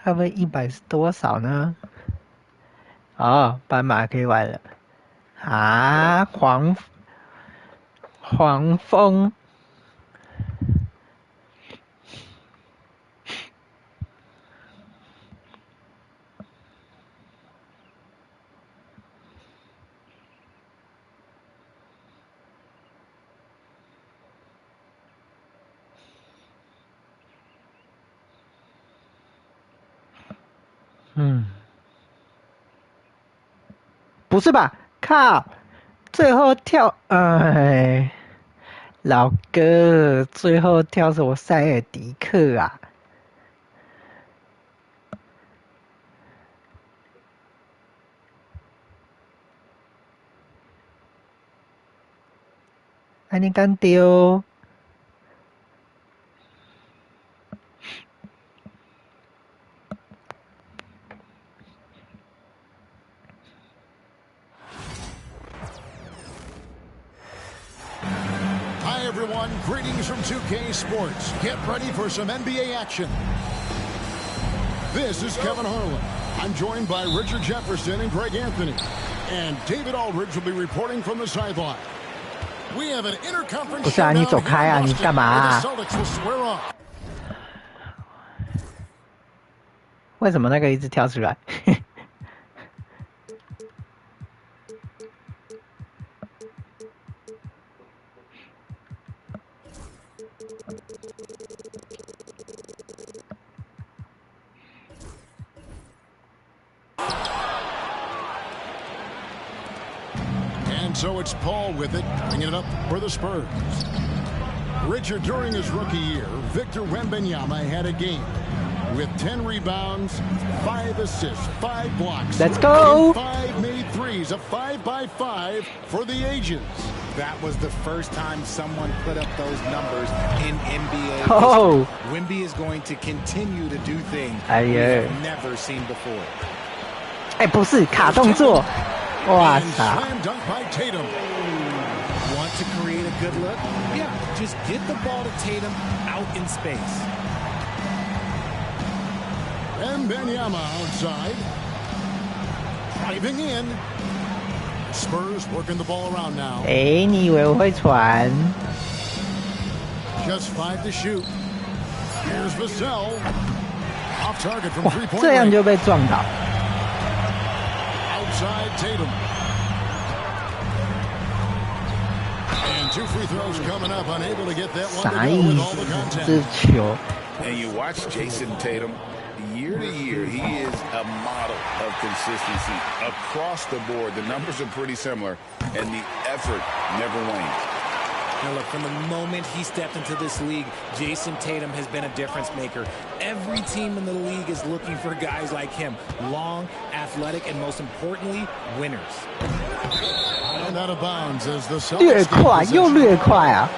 100是多少呢？哦，斑马可以玩了。啊，黄蜂。不是吧？靠！最后跳，老哥，最后跳什么塞尔迪克啊？你敢丢？Hi everyone, greetings from 2K Sports. Get ready for some NBA action. This is Kevin Harlan. I'm joined by Richard Jefferson and Greg Anthony. And David Aldridge will be reporting from the sideline. We have an interconference showdown here in Boston, where the Celtics will square off. 为什么那个一直跳出来？And so it's Paul with it, bringing it up for the Spurs. Richard, during his rookie year, Victor Wembanyama had a game with 10 rebounds, 5 assists, 5 blocks. Let's go! 5 made threes, a 5-by-5 for the ages. That was the first time someone put up those numbers in NBA history. Wemby is going to continue to do things we have never seen before. 不是卡动作，哇塞 ！Slam dunk by Tatum. Want to create a good look? Yeah, just get the ball to Tatum out in space. Wembanyama outside, driving in. Spurs working the ball around now. 你以为我会传 Just 5 to shoot. Here's Vassell. Off target from 3-point 这样就被撞倒。Outside Tatum. And 2 free throws coming up, unable to get that one to go with all the contact. And you watch Jason Tatum. Year to year, he is a model of consistency across the board. The numbers are pretty similar, and the effort never wanes. Now look, from the moment he stepped into this league, Jason Tatum has been a difference maker. Every team in the league is looking for guys like him. Long, athletic, and most importantly, winners. And out of bounds as the Celtics 略快又略快啊！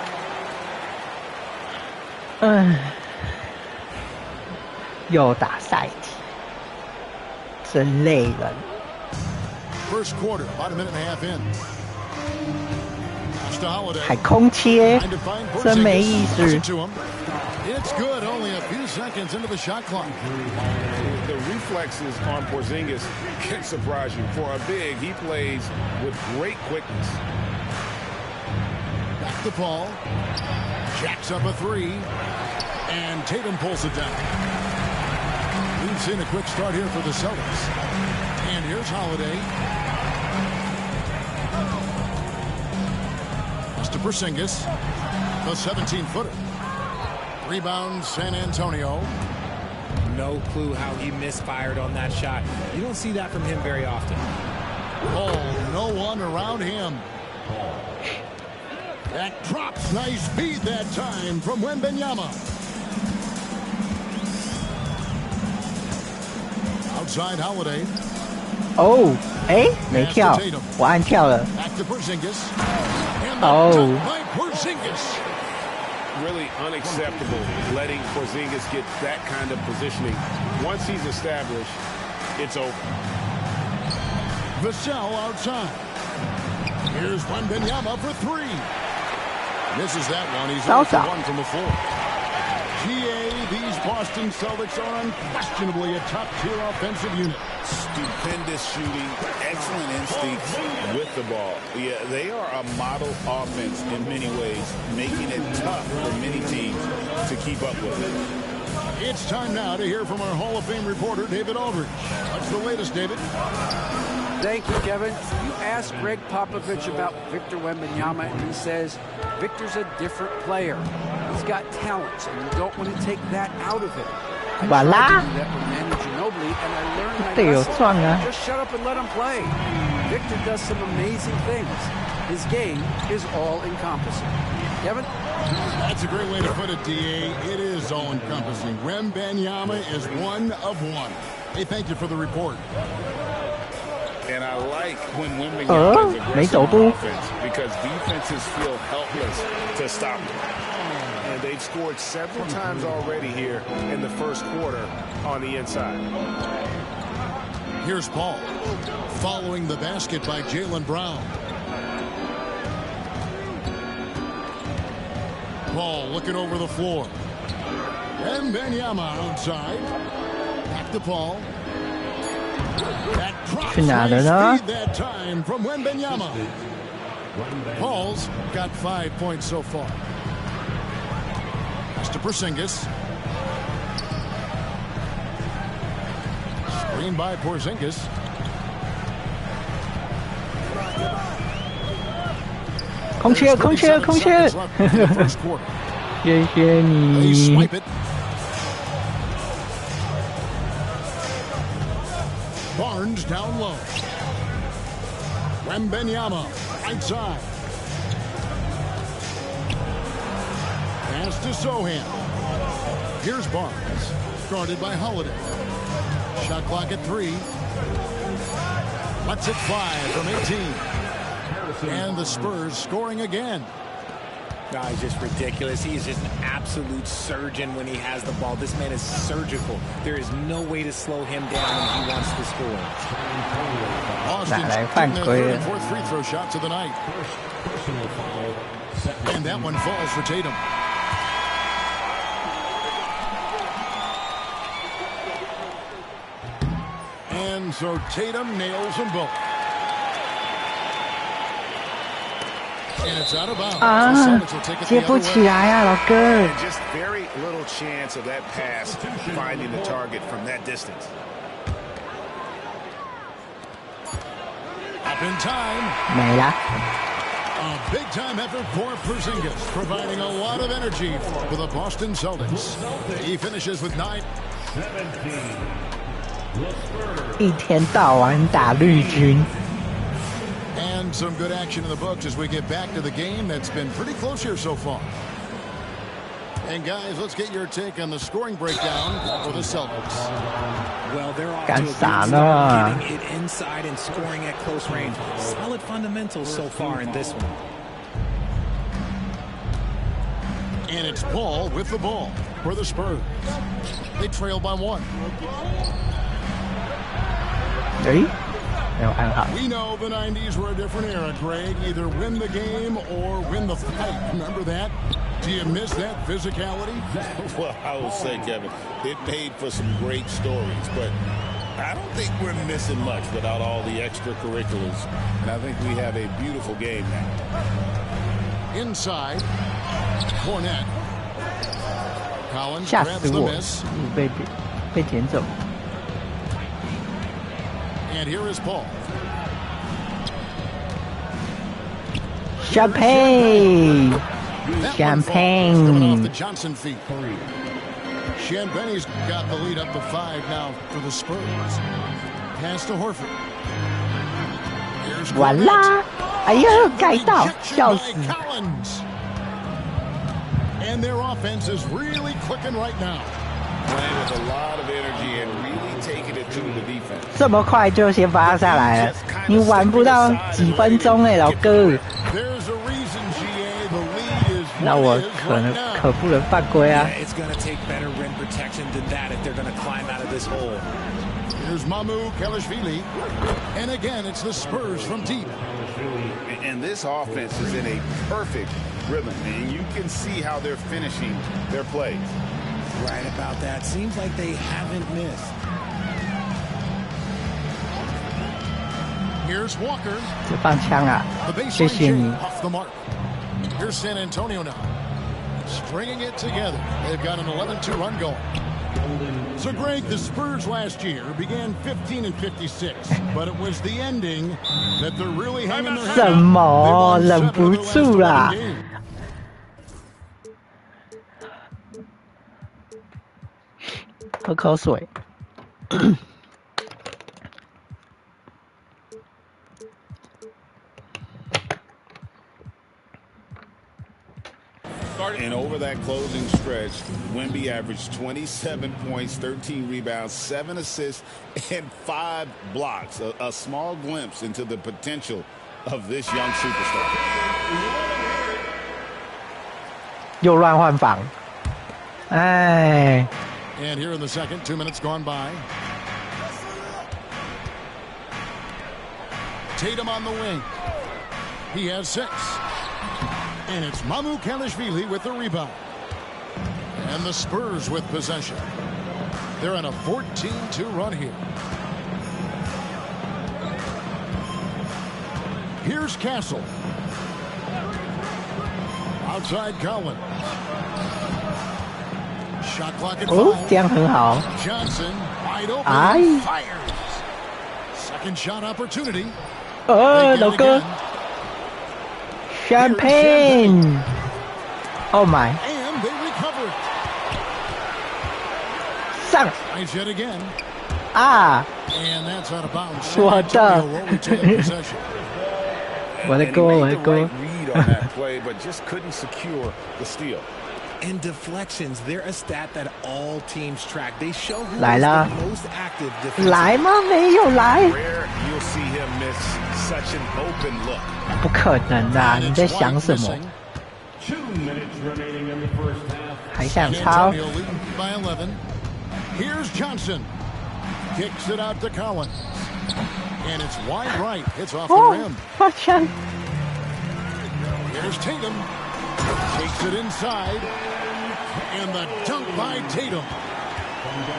又打赛题，真累人。First quarter, about a minute and a half in. 还空切，真没意思。It's good, only a few seconds into the shot clock. The reflexes on Porzingis can surprise you. For a big, he plays with great quickness. Back to Paul. Jacks up a 3. And Tatum pulls it down. We've seen a quick start here for the Celtics. And here's Holiday. To Porzingis, the 17-footer. Rebound, San Antonio. No clue how he misfired on that shot. You don't see that from him very often. Oh, no one around him. That drops, nice speed that time from Wembanyama. Outside Holiday. 没跳，我按跳了。Back to Porzingis. Really unacceptable letting Porzingis get that kind of positioning. Once he's established, it's over. Vassell outside. Here's Wembanyama for 3. Misses that one. He's 0 for 1 from the floor. GA, these Boston Celtics are unquestionably a top-tier offensive unit. Stupendous shooting, excellent instincts with the ball. Yeah, they are a model offense in many ways, making it tough for many teams to keep up with. It's time now to hear from our Hall of Fame reporter, David Aldridge. What's the latest, David? Thank you, Kevin. You asked Greg Popovich about Victor Wembanyama, and he says Victor's a different player. He's got talents, and you don't want to take that out of him. I tried to do that with Manu Ginobili, and I learned my lesson. Just shut up and let him play. Victor does some amazing things. His game is all-encompassing. Kevin? That's a great way to put it, D.A. It is all-encompassing. Wembanyama is one of one. Hey, thank you for the report. And I like when Wembanyama is aggressive on offense because defenses feel helpless to stop him. And they've scored several times already here in the first quarter on the inside. Here's Paul following the basket by Jaylen Brown. Paul looking over the floor. Wembanyama outside. Back to Paul. That drops that time from Wembanyama. Paul's got 5 points so far. Pass to Porzingis. Screen by Porzingis. Come here. 谢谢你。 Barnes down low. Wembanyama right side. Pass to Sohan. Here's Barnes, guarded by Holiday. Shot clock at 3. Let's hit 5 from 18. And the Spurs scoring again. No, he's just ridiculous. He is just an absolute surgeon when he has the ball. This man is surgical. There is no way to slow him down when he wants to score. Austin's getting their third and fourth free throw shots of the night. And that one falls for Tatum. And so Tatum nails them both. And it's out of bounds. Just very little chance of that pass finding the target from that distance. Up in time. A big-time effort for Porzingis, providing a lot of energy for the Boston Celtics. He finishes with 9. 一天到晚打绿军。 And some good action in the books as we get back to the game that's been pretty close here so far. And guys, let's get your take on the scoring breakdown for the Celtics. Well, they're off to a good start, getting it inside and scoring at close range. Solid fundamentals so far in this one. And it's Paul with the ball for the Spurs. They trail by 1. We know the 90s were a different era, Greg. Either win the game or win the fight. Remember that? Do you miss that physicality? Well, I will say, Kevin, it made for some great stories, but I don't think we're missing much without all the extracurriculars. And I think we have a beautiful game now. Inside, Cornette. Collins grabs the miss. And here is Paul. Champagne! Off the Johnson feet. Champagne's got the lead up to 5 now for the Spurs. Pass to Horford. Here's Voila! 哎呀，盖到，笑死！ And their offense is really clicking right now. Playing with a lot of energy and really taking it to the defense. 这么快就先发下来了，你玩不到几分钟哎，老哥。那我可不能犯规啊。It's going to take better rim protection than that if they're going to climb out of this hole. Here's Mamu Kelishvili, and again it's the Spurs from deep. And this offense is in a perfect rhythm, and you can see how they're finishing their plays. Right about that. Seems like they haven't missed. Here's Walker. 这放枪啊！ The 谢 baseline 谢你。 J off the mark. Here's San Antonio now. Stringing it together. They've got an 11-2 run going. So, Greg, the Spurs last year began 15-56, but it was the ending that they're really hanging their head 什 on. 么？ They 忍 won 7 不 of the last 住啦 11 games.！喝口水。And over that closing stretch, Wemby averaged 27 points, 13 rebounds, 7 assists, and 5 blocks. A small glimpse into the potential of this young superstar. 又乱换防，哎， And here in the second, 2 minutes gone by. Tatum on the wing. He has 6. And it's Mamu Kalishvili with the rebound. And the Spurs with possession. They're on a 14-2 run here. Here's Castle. Outside Collins. Shot clock at 哦，这 5. 样很好。 Johnson wide open. 哎， Fires. Second shot opportunity. 老哥 ，Champagne。Oh my！ And they recover it. 上 Nice hit again. 啊！ And that's out of bounds. 我的 San Antonio will retain possession. 我的 And he 锅，我 made 的 the 锅 right。read on that play, but just couldn't secure the steal. And deflections, they're a stat that all teams track. They show who 来 is 了 the most active defensive. 来吗？没有来， Rare you'll see him miss such an open look. 不可能的！你在想什么？ 2 minutes remaining in the first half. 还想 San 抄？ Antonio leading by 11. Here's Johnson. Kicks it out to Collins. And it's wide right. Hits off the 哦 rim.，发枪！ Here's Tatum. Takes it inside. And the dunk by Tatum.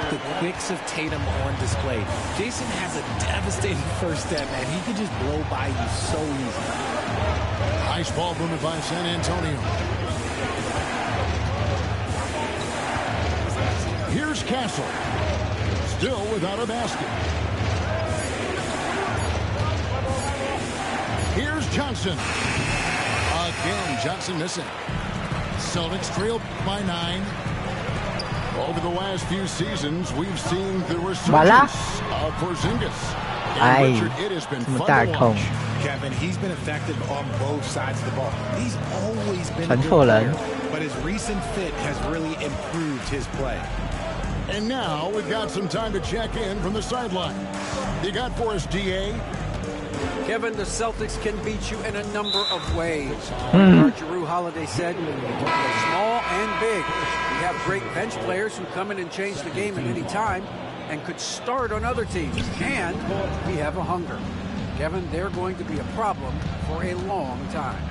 The quicks of Tatum on display. Jason has a devastating first step, and he can just blow by you so easy. Nice ball movement by San Antonio. Here's Castle. Still without a basket. Here's Johnson. Again, Johnson missing. Celtics trail by 9. Over the last few seasons, we've seen the resurgence of Porzingis. And Richard, it has been fun to watch. Kevin, he's been effective on both sides of the ball. He's always been a 传 good 错人 player, but his recent fit has really improved his play. And now we've got some time to check in from the sideline. You got for us, DA? Kevin, the Celtics can beat you in a number of ways. Drew Holiday said, small and big. We have great bench players who come in and change the game at any time and could start on other teams. And we have a hunger. Kevin, they're going to be a problem for a long time.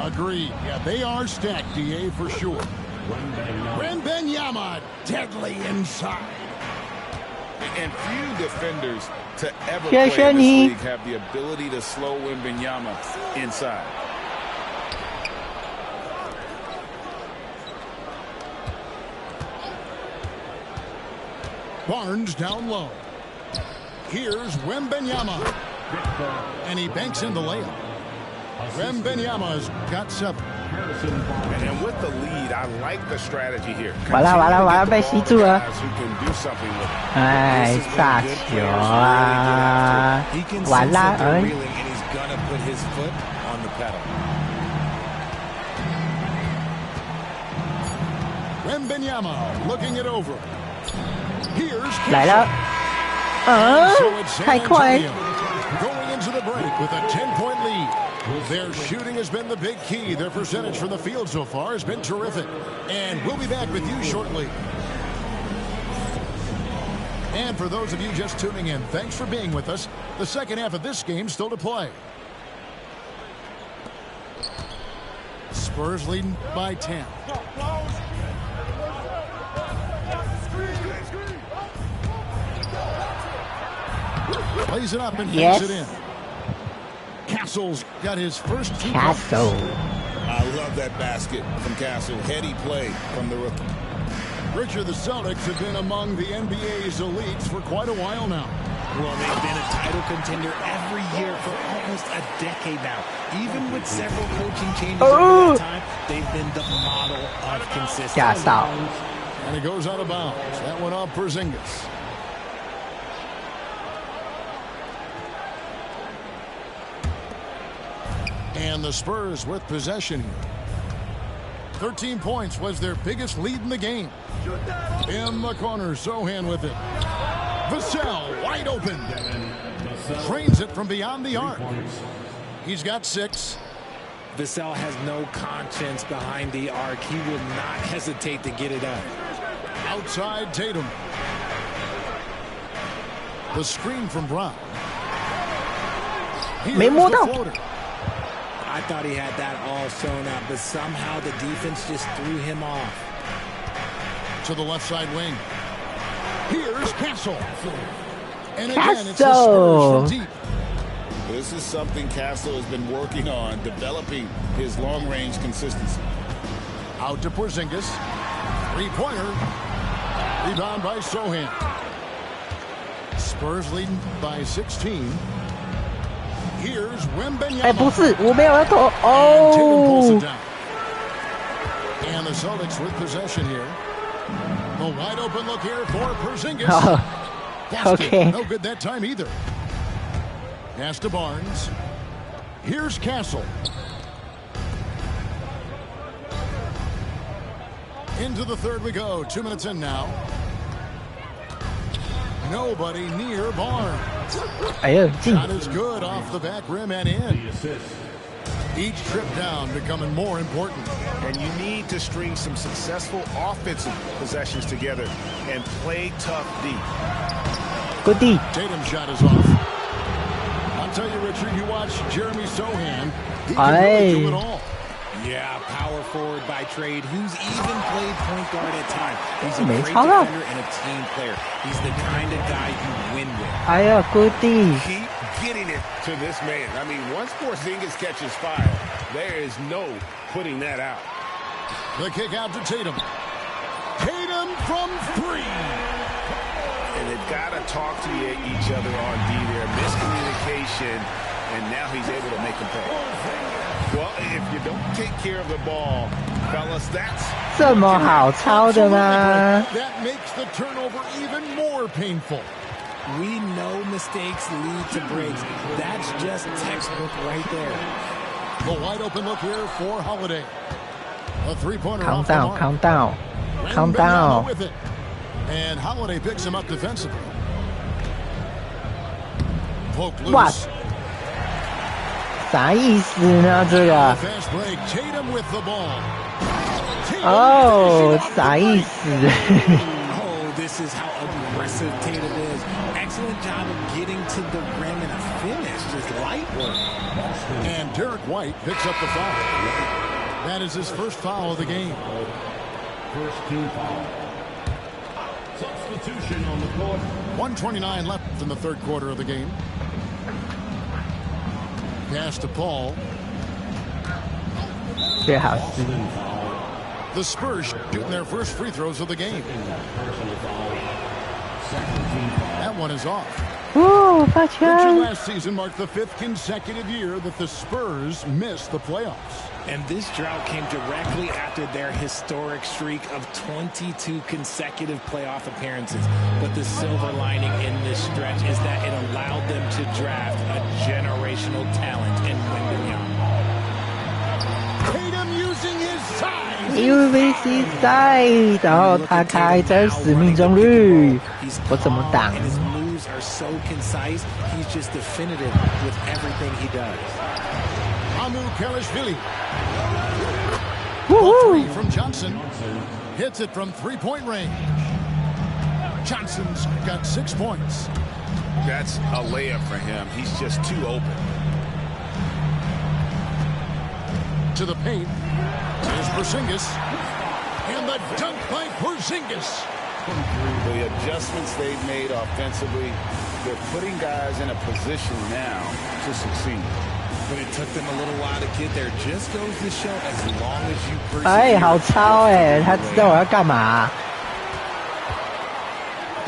Agreed. Yeah, they are stacked, DA, for sure. Wembanyama, deadly inside. And few defenders to ever 谢 play 谢 in this 你 league have the ability to slow Wembanyama inside. Barnes down low. Here's Wembanyama. And he banks in the layup. Wembanyama's got 7. And with the lead, I like the strategy here. 完了完了完了，被吸住了！ Guys who can do something with it. 哎，炸球啊！ He can 完 sense 啦， that they're 哎， reeling, and he's gonna put his foot on the pedal. Wembanyama looking it over. Here's 来了， So it's San 太快！ Antonio going into the break with a 10-point lead. Their shooting has been the big key. Their percentage from the field so far has been terrific. And we'll be back with you shortly. And for those of you just tuning in, thanks for being with us. The second half of this game still to play. Spurs leading by 10. Plays it up and yes. takes it in. Castle's got his first 2 Castle. I love that basket from Castle. Heady play from the rookie. Richard, the Celtics have been among the NBA's elites for quite a while now. Well, they've been a title contender every year for almost a decade now. Even with several coaching changes over that time, they've been the model of consistency. And it goes out of bounds. That went off Porzingis. And the Spurs with possession here. 13 points was their biggest lead in the game. In the corner, Sohan with it. Vassell wide open. Trains it from beyond the arc. He's got 6. Vassell has no conscience behind the arc. He will not hesitate to get it up. Outside Tatum. The screen from Brown. Here's the floater. I thought he had that all sewn up, but somehow the defense just threw him off. To the left side wing. Here's Castle. And again, it's the Spurs from deep. This is something Castle has been working on, developing his long-range consistency. Out to Porzingis. 3-pointer. Rebound by Sohan. Spurs leading by 16. Here's Wembanyama. 哎，不是，我没有要投。哦。And the Celtics with possession here. The wide open look here for Porzingis. Okay. No good that time either. Pass to Barnes. Here's Castle. Into the third we go. 2 minutes in now. Nobody near Barnes. Shot is good off the back rim and in. Each trip down becoming more important. And you need to string some successful offensive possessions together and play tough D. Good D. Tatum's shot is off. I'll tell you, Richard, you watch Jeremy Sohan. He can really do it all. Yeah, power forward by trade, who's even played point guard at times. He's a great defender and a team player. He's the kind of guy you win with. Good D. Keep getting it to this man. I mean, once Porzingis catches fire, there is no putting that out. The kick out to Tatum. Tatum from 3. And they've got to talk to each other on D there. Miscommunication, and now he's able to make them pay. Well, if you don't take care of the ball, fellas, that's 这么好抄的吗？ That makes the turnover even more painful. We know mistakes lead to breaks. That's just textbook right there. The wide open look here for Holiday. A 3-pointer Calm off down, the calm down, calm down. With it. And Holiday picks him up defensively. Poke loose. What? 啥意思呢？这个？ Fast break. Tatum with the ball. 哦，啥意思？ Oh, this is how aggressive Tatum is. Excellent job of getting to the rim and a finish. Just light work. And Derek White picks up the foul. That is his first foul of the game. First team foul. Substitution on the court. 1:29 left in the third quarter of the game. Pass to Paul. 最好是。 The Spurs shooting their first free throws of the game. That one is off. Richard, last season marked the 5th consecutive year that the Spurs missed the playoffs. And this drought came directly after their historic streak of 22 consecutive playoff appearances. But the silver lining in this stretch is that it allowed them to draft a generational talent in Wembanyama. Tatum using his size. UVC side， 然后他开真实命中率，我怎么挡？ And his moves are so concise. He's just definitive with everything he does. Amu Kalashvili. Three from Johnson. Hits it from 3-point range. Johnson's got 6 points. That's a layup for him. He's just too open. To the paint. Here's Porzingis. And the dunk by Porzingis. The adjustments they've made offensively, they're putting guys in a position now to succeed. But it took them a little while to get there. Just goes to show as long as you persevere. 哎，好超哎，他知道我要干嘛。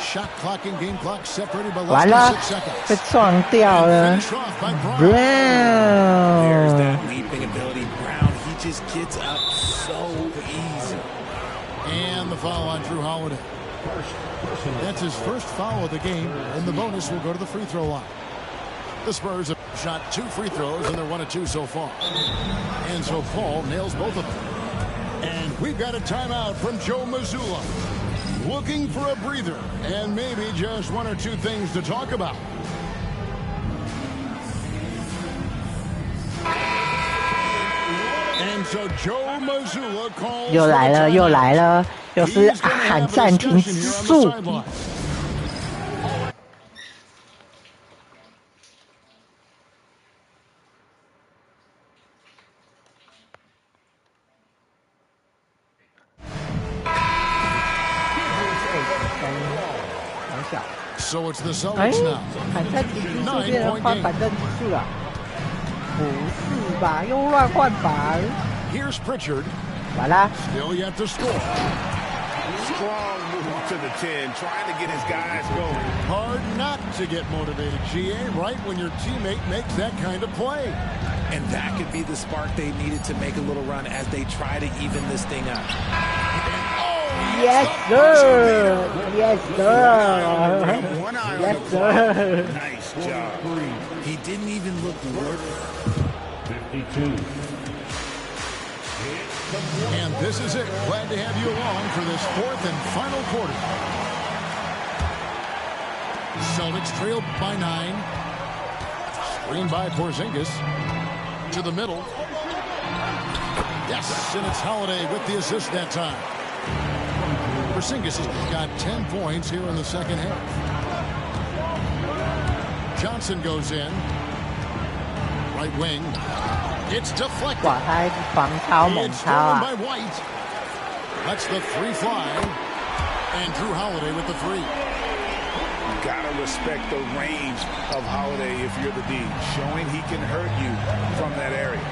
Shot clock and game clock separated by 完 less 了 than 6 seconds. 被撞掉了。 Finished off by Brown. There's Brown。 that leaping ability. Brown, he just gets up so easy. And the foul on Drew Holiday. That's his first foul of the game, and the bonus will go to the free throw line. The Spurs have shot 2 free throws, and they're 1 of 2 so far. And so Paul nails both of them. And we've got a timeout from Joe Mazzulla. Looking for a breather, and maybe just 1 or 2 things to talk about. And so Joe Mazzulla calls 又来了，又来了，又是喊暂停之术。So it's the 哎 Celtics now. 喊暂停之术变成换板凳之术了？不是吧？又乱换板。 Here's Pritchard. 完了。 Still yet to score. Strong move to the 10, trying to get his guys going. Hard not to get motivated, GA, right when your teammate makes that kind of play. And that could be the spark they needed to make a little run as they try to even this thing up. Yes, sir. Yes, sir. Yes, sir. Nice job. He didn't even look worried. 52. And this is it. Glad to have you along for this 4th and final quarter. Celtics trailed by 9. Screen by Porzingis. To the middle. Yes, and it's Holiday with the assist that time. Porzingis has got 10 points here in the second half. Johnson goes in. Right wing. It's deflected. 哇，他防超猛 It's 超 stolen 啊！ by White. That's the 3 fly. And Drew Holiday with the 3. You gotta respect the range of Holiday if you're the D, showing he can hurt you from that area.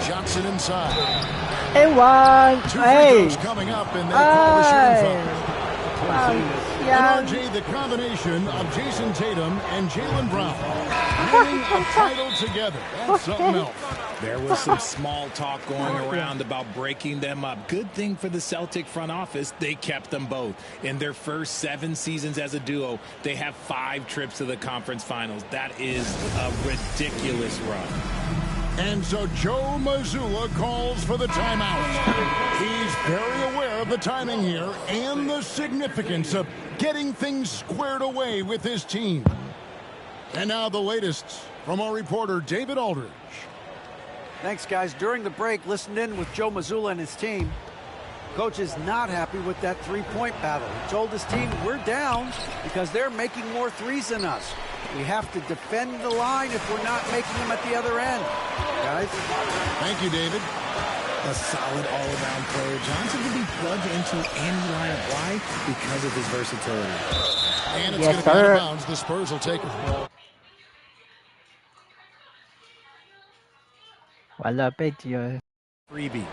Johnson inside. Hey, one. 2 free Hey. throws coming up, and they call the shooting foul. Hey. And RJ, the combination of Jason Tatum and Jaylen Brown winning a title together. That's something else. There was some small talk going around about breaking them up. Good thing for the Celtic front office, they kept them both. In their first 7 seasons as a duo, they have 5 trips to the conference finals. That is a ridiculous run. And so Joe Mazzulla calls for the timeout. He's very aware of the timing here and the significance of getting things squared away with his team. And now the latest from our reporter, David Aldridge. Thanks, guys. During the break, listened in with Joe Mazzulla and his team. Coach is not happy with that 3-point battle. He told his team, we're down because they're making more threes than us. We have to defend the line if we're not making them at the other end. Guys. Thank you, David. A solid all-around player. Johnson can be plugged into any lineup. Why? Because of his versatility. And it's Yes, going to go out sir. of bounds. The Spurs will take it. 完了，被挤了。 Freebie.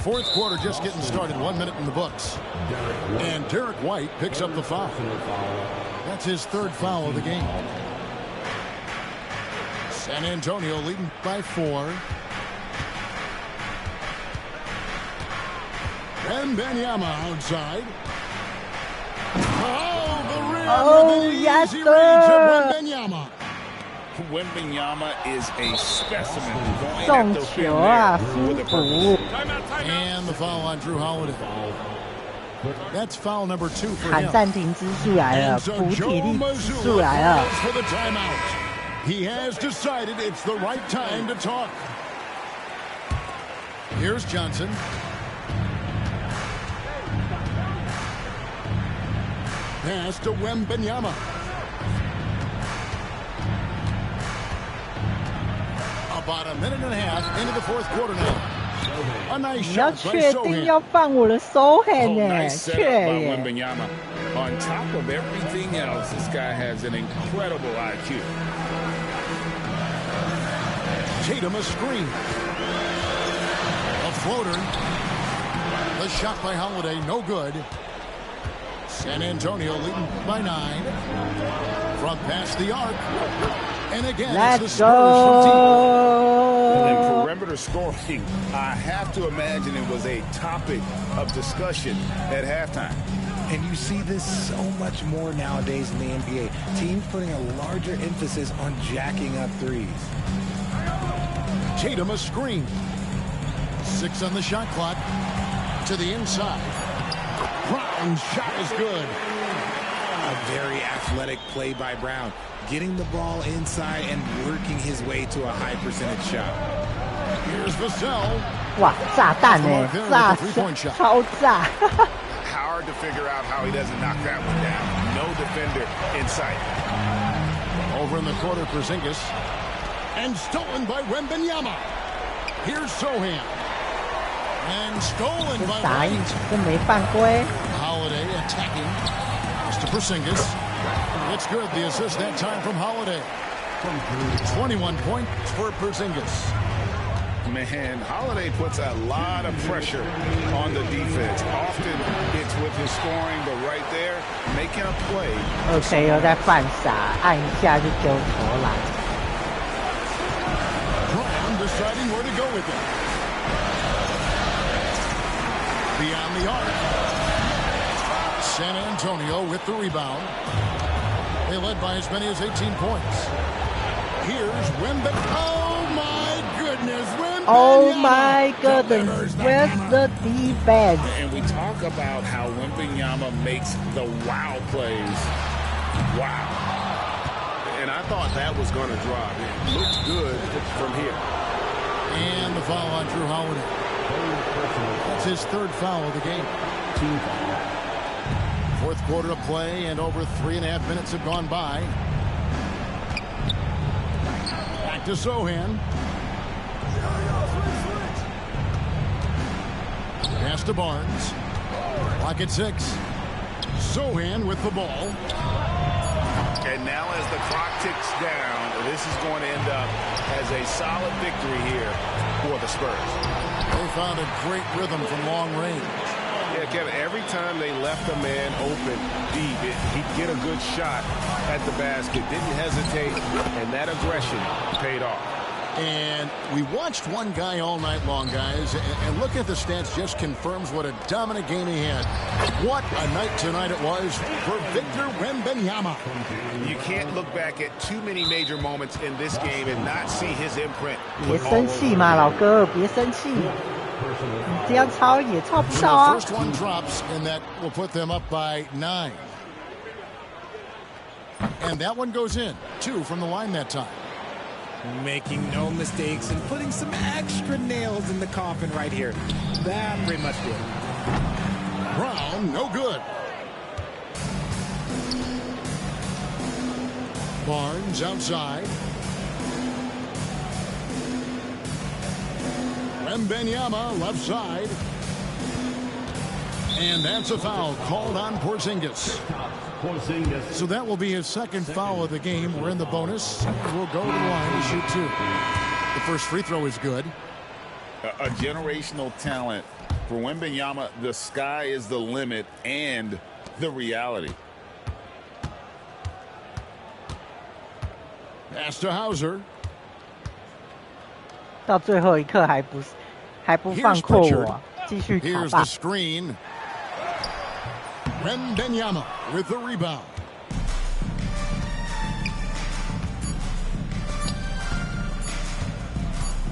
4th quarter just getting started. 1 minute in the books. And Derek White picks up the foul. That's his 3rd foul of the game. San Antonio leading by 4. Wembanyama outside. Oh, the rim. Oh, with an yes, easy sir. reach of Wembanyama. Wembanyama is a specimen going 送 at the 球 rim 啊， there 舒 with a 服。 And the foul on Drew Holiday. That's foul number 2 for 喊 him. 暂停之术来了， And so 补体 Joe 力之 Mazzulla 术来了。 calls for the timeout. He has decided it's the right time to talk. Here's Johnson. Pass to Wembanyama. About a minute and a half into the fourth quarter now. A nice 你要 shot by 确定 Sohan. 要放我的手痕呢， nice 确 setup by 耶。 Wembanyama. On top of everything else, this guy has an incredible IQ. Tatum a screen. A floater. The shot by Holiday, no good. San Antonio leading by 9. From past the arc. And again, it's the Let's Spurs from deep. go. And perimeter scoring, I have to imagine it was a topic of discussion at halftime. And you see this so much more nowadays in the NBA. Teams putting a larger emphasis on jacking up threes. Tatum a screen. 6 on the shot clock. To the inside. Brown's shot is good. A very athletic play by Brown. Getting the ball inside and working his way to a high percentage shot. Here's Vassell. 哇，炸弹呢，炸，超炸。 Hard to figure out how he doesn't knock that one down. No defender in sight. Over in the corner for Porzingis. And stolen by Wembanyama. Here's Sohan. And stolen by 打 White. 这没犯规。 Holiday attacking. It's to Porzingis. It's good. The assist that time from Holiday. 21 points for Porzingis. Man, Holiday puts a lot of pressure on the defense. Often it's with his scoring, but right there, making a play. OK， 又在犯傻，按一下就丢投篮。 Brown deciding where to go with it. Beyond the arc. San Antonio with the rebound. They led by as many as 18 points. Here's Wembanyama. Oh my goodness, Wembanyama. Oh my goodness, where's the defense? And we talk about how Wembanyama makes the wow plays. Wow. And I thought that was going to drop. It looked good from here. And the foul on Drew Holiday. That's his third foul of the game. Fourth quarter of play, and over 3.5 minutes have gone by. Back to Sohan. Pass to Barnes. Clock at 6. Sohan with the ball. And now as the clock ticks down, this is going to end up as a solid victory here for the Spurs. They found a great rhythm from long range. Yeah, Kevin, every time they left a man open deep, he'd get a good shot at the basket, didn't hesitate, and that aggression paid off. And we watched one guy all night long, guys, and look at the stats, just confirms what a dominant game he had. What a night tonight it was for Victor Wembanyama. You can't look back at too many major moments in this game and not see his imprint. 别生气嘛，老哥，别生气。你这样抄也抄不到啊。 First one drops, and that will put them up by 9. And that one goes in. 2 from the line that time. Making no mistakes and putting some extra nails in the coffin right here. That pretty much did. Brown, no good. Barnes outside. Wembanyama left side. And that's a foul called on Porzingis. So that will be his second foul of the game. We're in the bonus. We'll go to the line to shoot 2. The first free throw is good. A generational talent. For Wembanyama, the sky is the limit and the reality. Pass to Hauser. 到最后一刻还不放过我，继续卡 Here's 吧 the。screen. Wembanyama with the rebound.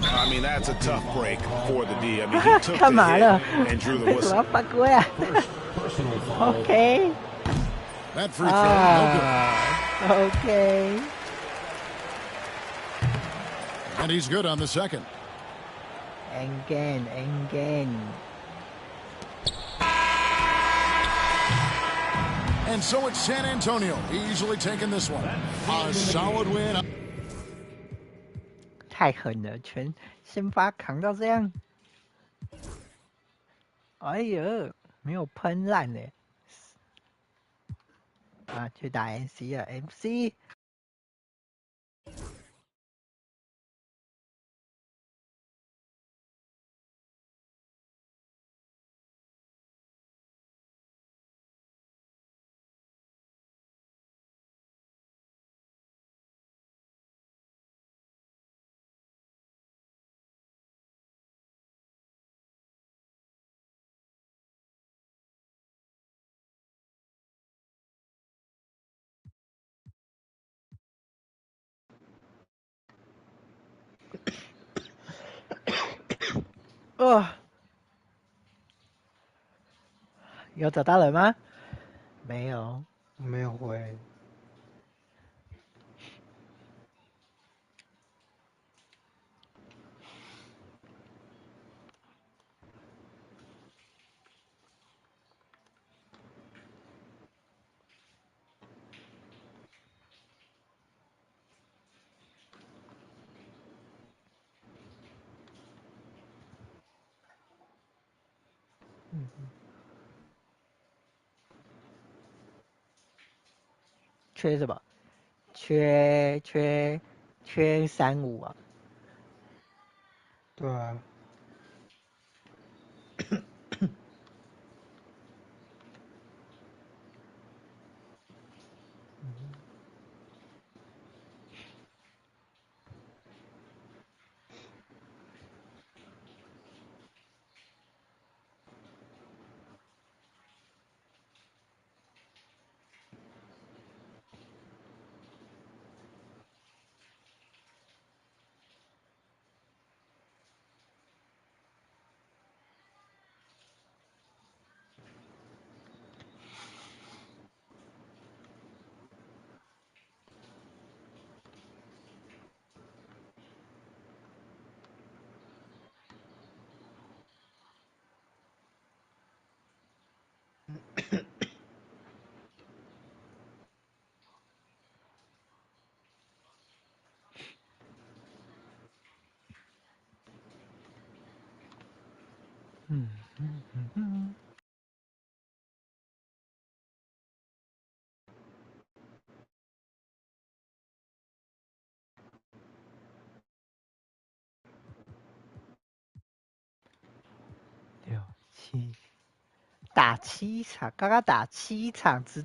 I mean, that's a tough break for the D. I mean, he took 干嘛 the 了 hit and drew the 为什么 whistle. 要犯规啊 ？OK， That free throw, no OK， good. And he's good on the second. Again. And so it's San Antonio easily taking this one. A solid win. 太狠了，全先发扛到这样。哎呀，没有喷烂呢。啊，去打 MC 了 ，MC。有找到人吗？没有，没有回。缺什么？缺35啊。对啊。6、7，打7场，刚刚打7场，只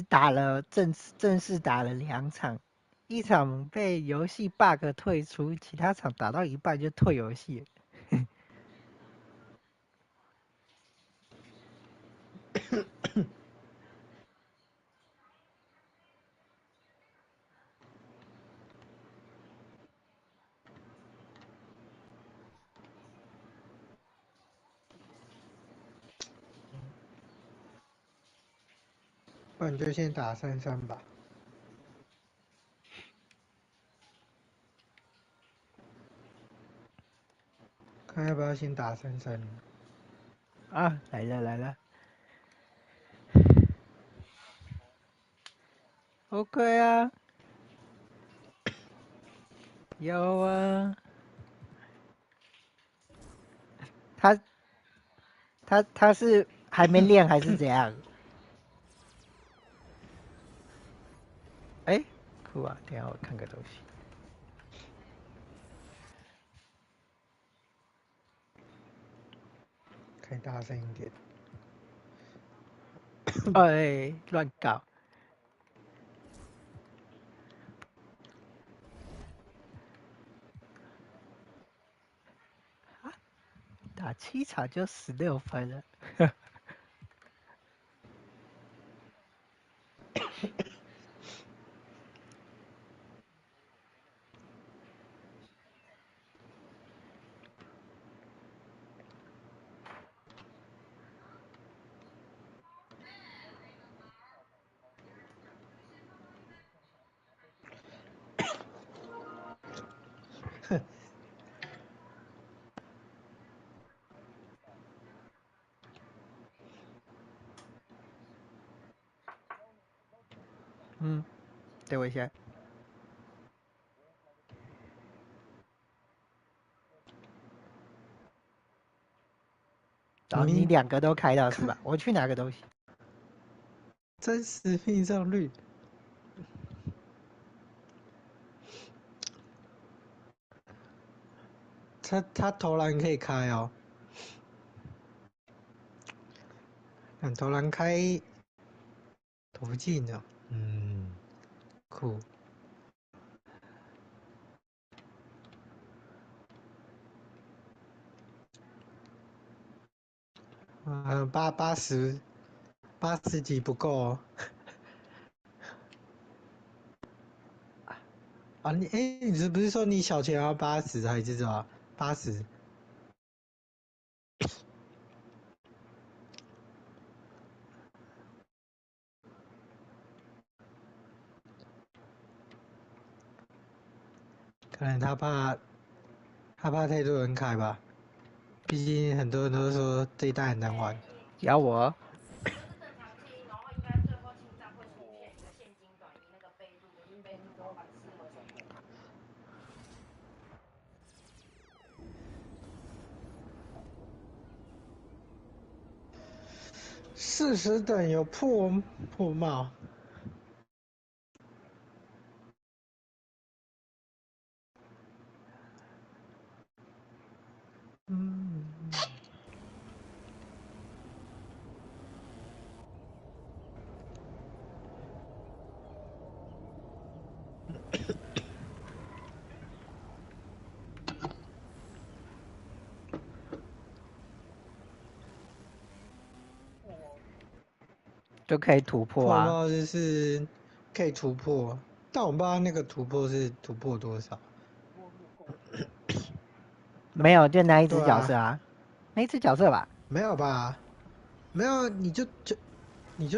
打了正式打了2场，一场被游戏 bug 退出，其他场打到一半就退游戏了。不然就先打33吧。看要不要先打33。啊，来了。OK 啊。有啊。他是还没练还是怎样？哎，酷啊！等一下我看个东西。开大声一点。哎，乱搞。打7场就16分了。等我一下。哦，你2个都开到是吧？我去哪个都行。真实命中率。他投篮可以开哦，投篮开投进的，酷。80几不够哦。啊，你不是说你小钱要80还是什么？80。可能他怕太多人开吧，毕竟很多人都说这一代很难玩。咬我。40等有破帽。就可以突破啊。破帽就是可以突破，但我不知道那个突破是突破多少。没有，就那一只角色啊，那一只角色吧？没有吧？没有，你就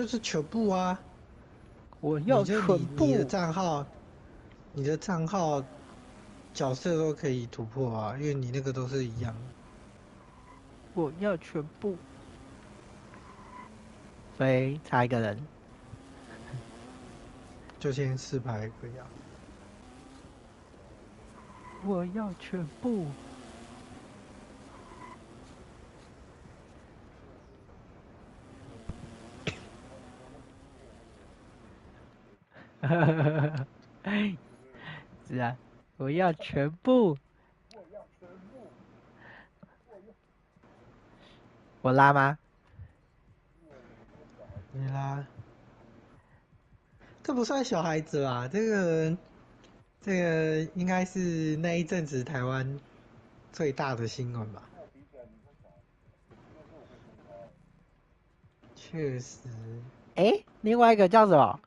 是全部啊！我要全部。你的账号角色都可以突破啊，因为你那个都是一样。我要全部。所以差一个人。就先4排可以啊。我要全部。是啊，我要全部。我拉吗？你拉。这不算小孩子吧？这个应该是那一阵子台湾最大的新闻吧？确实。另外一个叫什么？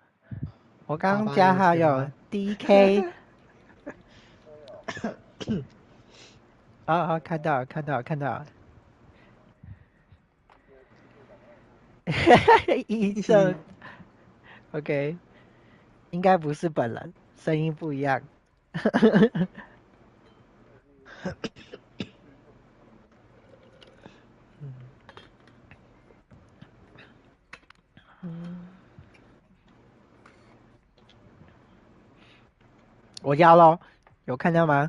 我刚刚加好友 DK。好，看到了。医生。OK， 应该不是本人，声音不一样。我要咯，有看到吗？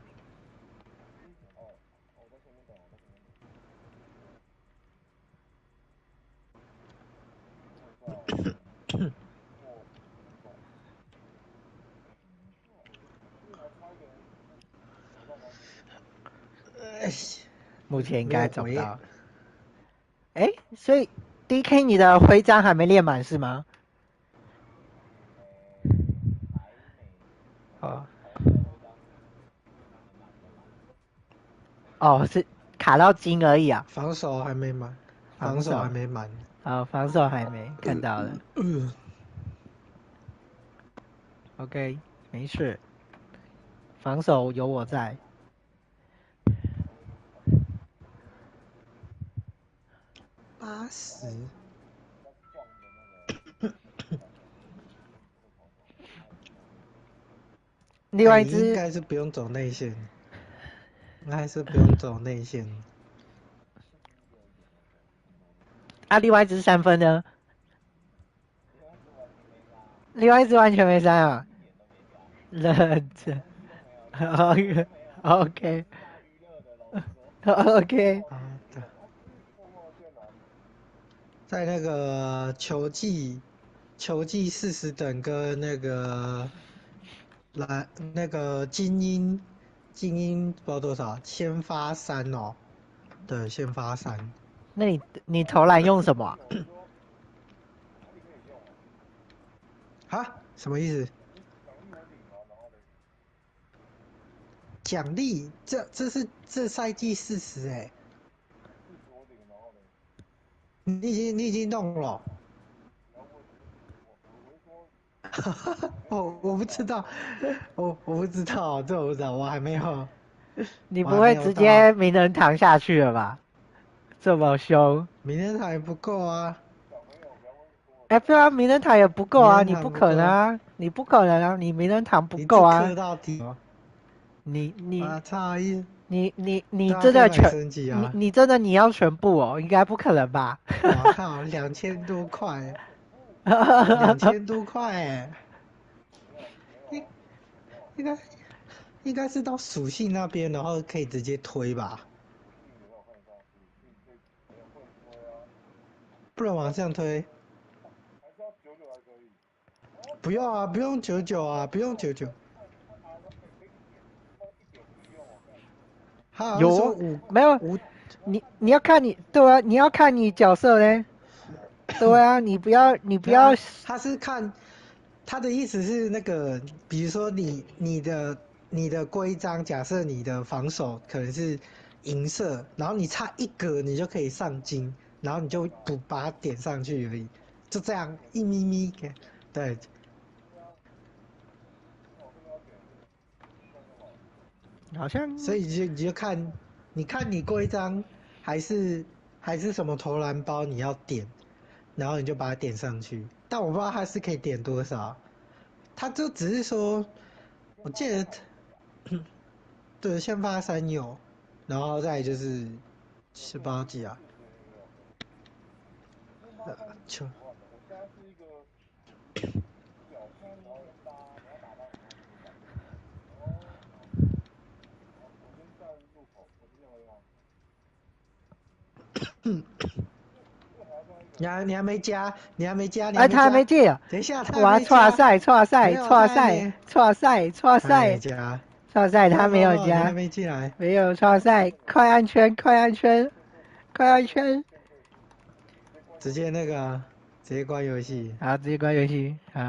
目前应该找不到。所以 DK 你的徽章还没练满是吗？是卡到金而已啊。防守还没满。防守还没看到了。OK， 没事，防守有我在。80。另外一只应该是不用走内线。另外一只3分呢？另外一只完全没3啊。认真。OK。在那个球季40等跟那个精英不知道多少，先发3哦，对，先发3。那你投篮用什么？啊？什么意思？奖励？这是这赛季40哎。你已经弄了。我不知道，我不知道，这我不知道，我还没有。你不会直接名人堂下去了吧？这么凶。名人堂也不够啊。哎，对啊，名人堂也不够啊，你不可能啊，你不可能啊，你名人堂不够啊。克到底。你操！你真的你真的你要全部哦，应该不可能吧？我靠，2000多块，2000多块哎，应该是到属性那边，然后可以直接推吧？不能往上推。不用啊，不用99啊，不用99。有没有？你要看你对啊，你要看你角色嘞。对啊，你不要。他是看他的意思是那个，比如说你的规章，假设你的防守可能是银色，然后你差1格你就可以上金，然后你就把它点上去而已，就这样1咪咪，对。好像。所以你就看，你看你规章还是什么投篮包你要点，然后你就把它点上去。但我不知道它是可以点多少，他就只是说，我记得，对，先发3有，然后再就是18几啊，球。你还没加，哎，他还没进啊！等一下，他我要错赛，他没有加，还没进来，没有错赛，快按圈，直接那个，直接关游戏，好，直接关游戏，好。